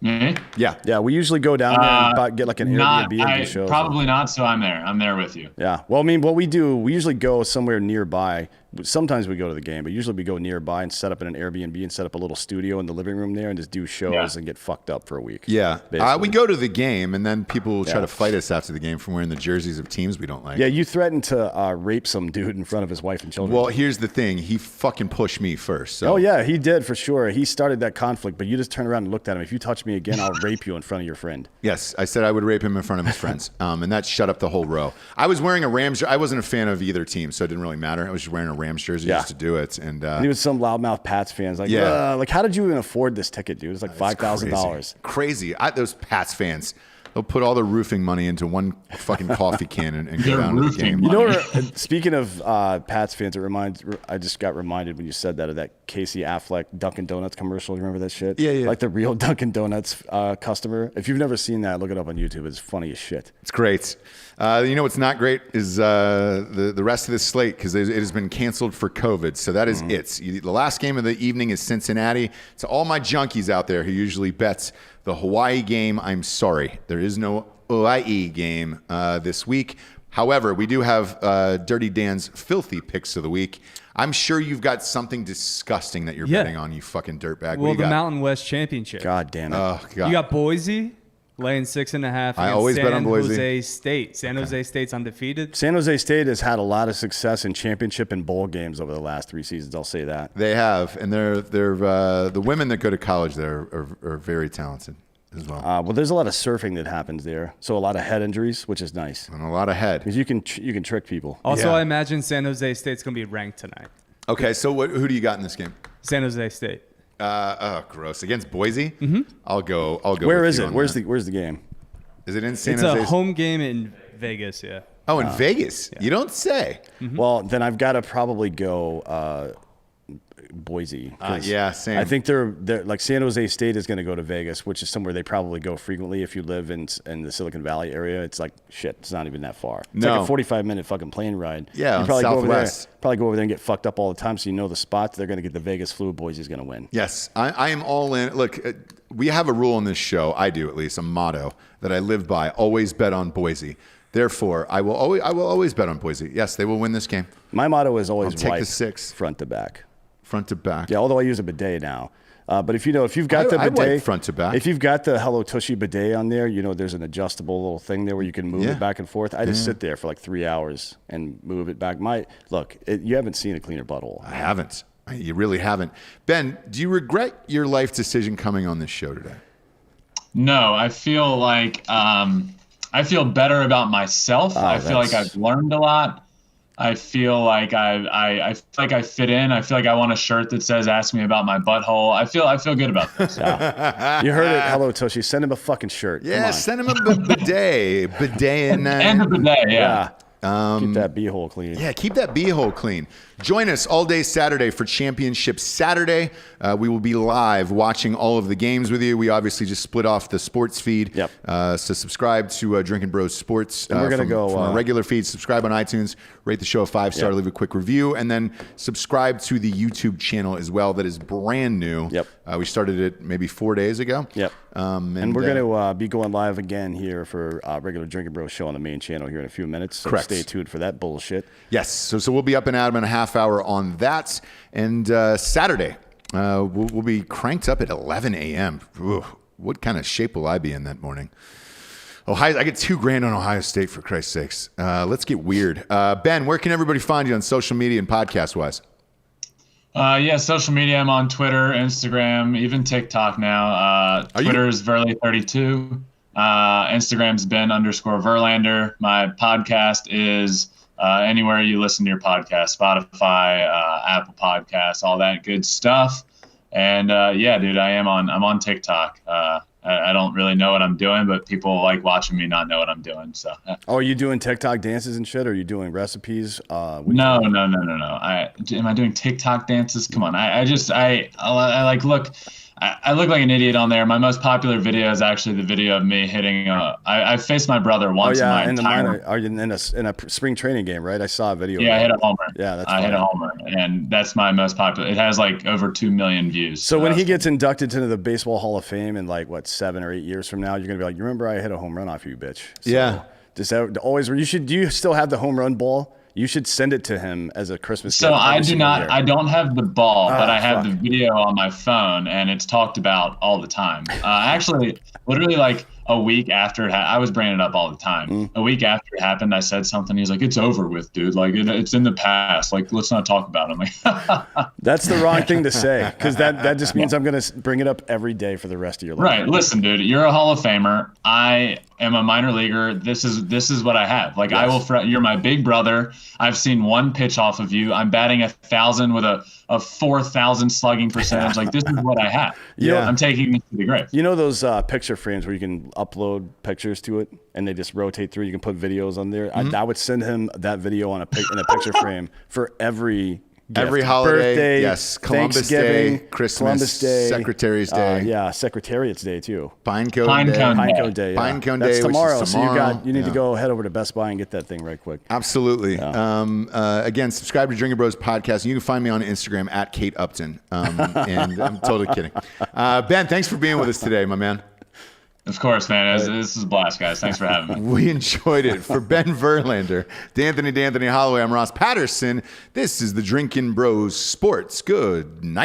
Me? Yeah. Yeah, we usually go down there and get like an Airbnb and do shows. Probably not, so I'm there. I'm there with you. Yeah. Well, I mean, what we do, we usually go somewhere nearby sometimes we go to the game, but usually we go nearby and set up in an Airbnb and set up a little studio in the living room there and just do shows and get fucked up for a week. Yeah. Basically. We go to the game, and then people will try to fight us after the game for wearing the jerseys of teams we don't like. Yeah, you threatened to rape some dude in front of his wife and children. Well, here's the thing. He fucking pushed me first. So. Oh, yeah, he did for sure. He started that conflict, but you just turned around and looked at him. If you touch me again, I'll rape you in front of your friend. Yes, I said I would rape him in front of his friends, and that shut up the whole row. I was wearing a Rams jersey. I wasn't a fan of either team, so it didn't really matter. I was just wearing a Rams jersey just to do it. And he was some loudmouth Pats fans. Like, like, how did you even afford this ticket, dude? It was like $5,000. Crazy. Those Pats fans. They'll put all their roofing money into one fucking coffee can and go down to the game. You know, speaking of Pats fans, I just got reminded when you said that of that Casey Affleck Dunkin' Donuts commercial. You remember that shit? Yeah. Like the real Dunkin' Donuts customer. If you've never seen that, look it up on YouTube. It's funny as shit. It's great. You know what's not great is the rest of this slate because it has been canceled for COVID. So that is it. The last game of the evening is Cincinnati. To all my junkies out there who usually bets the Hawaii game, I'm sorry. There is no Hawaii game this week. However, we do have Dirty Dan's filthy picks of the week. I'm sure you've got something disgusting that you're betting on, you fucking dirtbag. Well, the Mountain West Championship. God damn it. Oh, God. You got Boise laying 6.5. I always bet on Boise. San Jose State. San Jose State's undefeated. San Jose State has had a lot of success in championship and bowl games over the last 3 seasons. I'll say that. They have, and they're the women that go to college there are very talented as well. Well, there's a lot of surfing that happens there, so a lot of head injuries, which is nice. And a lot of head. Because you can trick people. Also, I imagine San Jose State's going to be ranked tonight. Okay, so who do you got in this game? San Jose State. Gross. Against Boise? Mm-hmm. I'll go. Where is it? Where's the game? Is it in San It's Jose? a home game in Vegas, yeah. Oh, in Vegas? Yeah. You don't say. Mm-hmm. Well, then I've got to probably go Boise. Yeah, same. I think they're like San Jose State is going to go to Vegas, which is somewhere they probably go frequently if you live in the Silicon Valley area. It's like shit. It's not even that far. It's like a 45-minute fucking plane ride. Yeah, you probably Southwest. go over there and get fucked up all the time, so you know the spots. They're going to get the Vegas flu. Boise's going to win. Yes, I am all in. Look, we have a rule on this show. I do at least a motto that I live by: always bet on Boise. Therefore, I will always bet on Boise. Yes, they will win this game. My motto is always take wipe the 6 front to back. Front to back. Yeah, although I use a bidet now. But if you've got the bidet, wipe front to back. If you've got the Hello Tushy bidet on there, there's an adjustable little thing there where you can move it back and forth. I just sit there for like 3 hours and move it back. You haven't seen a cleaner butthole. I haven't. You really haven't. Ben, do you regret your life decision coming on this show today? No, I feel like I feel better about myself. I feel like I've learned a lot. I feel like I fit in. I feel like I want a shirt that says "Ask me about my butthole." I feel good about this. You heard it. Hello, Tushy. Send him a fucking shirt. Yeah, send him a bidet. And a bidet. Yeah. Keep that beehole clean. Yeah, keep that beehole clean. Join us all day Saturday for Championship Saturday. We will be live watching all of the games with you. We obviously just split off the sports feed. Yep. So subscribe to Drinkin' Bros Sports. And we're going to go from our regular feed. Subscribe on iTunes. Rate the show a 5-star. Leave a quick review. And then subscribe to the YouTube channel as well. That is brand new. Yep. We started it maybe 4 days ago. Yep. And we're going to be going live again here for regular Drinkin' Bros show on the main channel here in a few minutes. So Correct. Stay tuned for that bullshit. Yes. So we'll be up and at 'em in a half hour on that. And Saturday, we'll be cranked up at 11 a.m. Ooh, what kind of shape will I be in that morning? I get $2,000 on Ohio State, for Christ's sakes. Let's get weird. Ben, where can everybody find you on social media and podcast-wise? Social media. I'm on Twitter, Instagram, even TikTok now. Twitter is Verly32. Instagram's Ben_Verlander. My podcast is anywhere you listen to your podcast, Spotify, Apple Podcasts, all that good stuff. And dude, I'm on TikTok. I don't really know what I'm doing, but people like watching me not know what I'm doing. So. Are you doing TikTok dances and shit? Or are you doing recipes? No. Am I doing TikTok dances? Come on. I look like an idiot on there. My most popular video is actually the video of me hitting. I faced my brother once in my entire. Are you in a spring training game, right? I saw a video. Yeah, I hit a homer. Yeah, I hit a homer, and that's my most popular. It has like over 2 million views. So when he gets inducted into the Baseball Hall of Fame in 7 or 8 years from now, you're gonna be like, you remember I hit a home run off you, bitch. So yeah. Just always. Do you still have the home run ball? You should send it to him as a Christmas So gift. I every do single not. year. I don't have the ball, but I have fuck. the video on my phone, and it's talked about all the time. Actually, literally like a week after I was bringing it up all the time. A week after it happened, I said something. He's like, "It's over with, dude. Like it's in the past. Like let's not talk about it." I'm like, That's the wrong thing to say, because that just means I'm going to bring it up every day for the rest of your life. right. Listen, dude, you're a Hall of Famer. I am a minor leaguer. This is what I have. Like I will. You're my big brother. I've seen one pitch off of you. I'm batting 1,000 with a 4,000 slugging percentage. Like this is what I have. Yeah. I'm taking this to the grave. You know those picture frames where you can upload pictures to it and they just rotate through? You can put videos on there. I would send him that video in a picture frame for every gift. Every holiday, Birthday, yes, Columbus Thanksgiving, Day, Christmas, Columbus Day, Secretary's Day. yeah, Secretariat's Day too. Pine Cone Pine Day. Cone. Pine Cone Day. Yeah. Pine Cone That's Day, which is tomorrow. tomorrow. So you need to Yeah. go head over to Best Buy and get that thing right quick. Absolutely. Again, subscribe to Drinkin' Bros podcast. You can find me on Instagram at Kate Upton. And I'm totally kidding. Ben, thanks for being with us today, my man. Of course, man. This is a blast, guys. Thanks for having me. We enjoyed it. For Ben Verlander, D'Anthony Holloway, I'm Ross Patterson. This is the Drinkin' Bros Sports. Good night.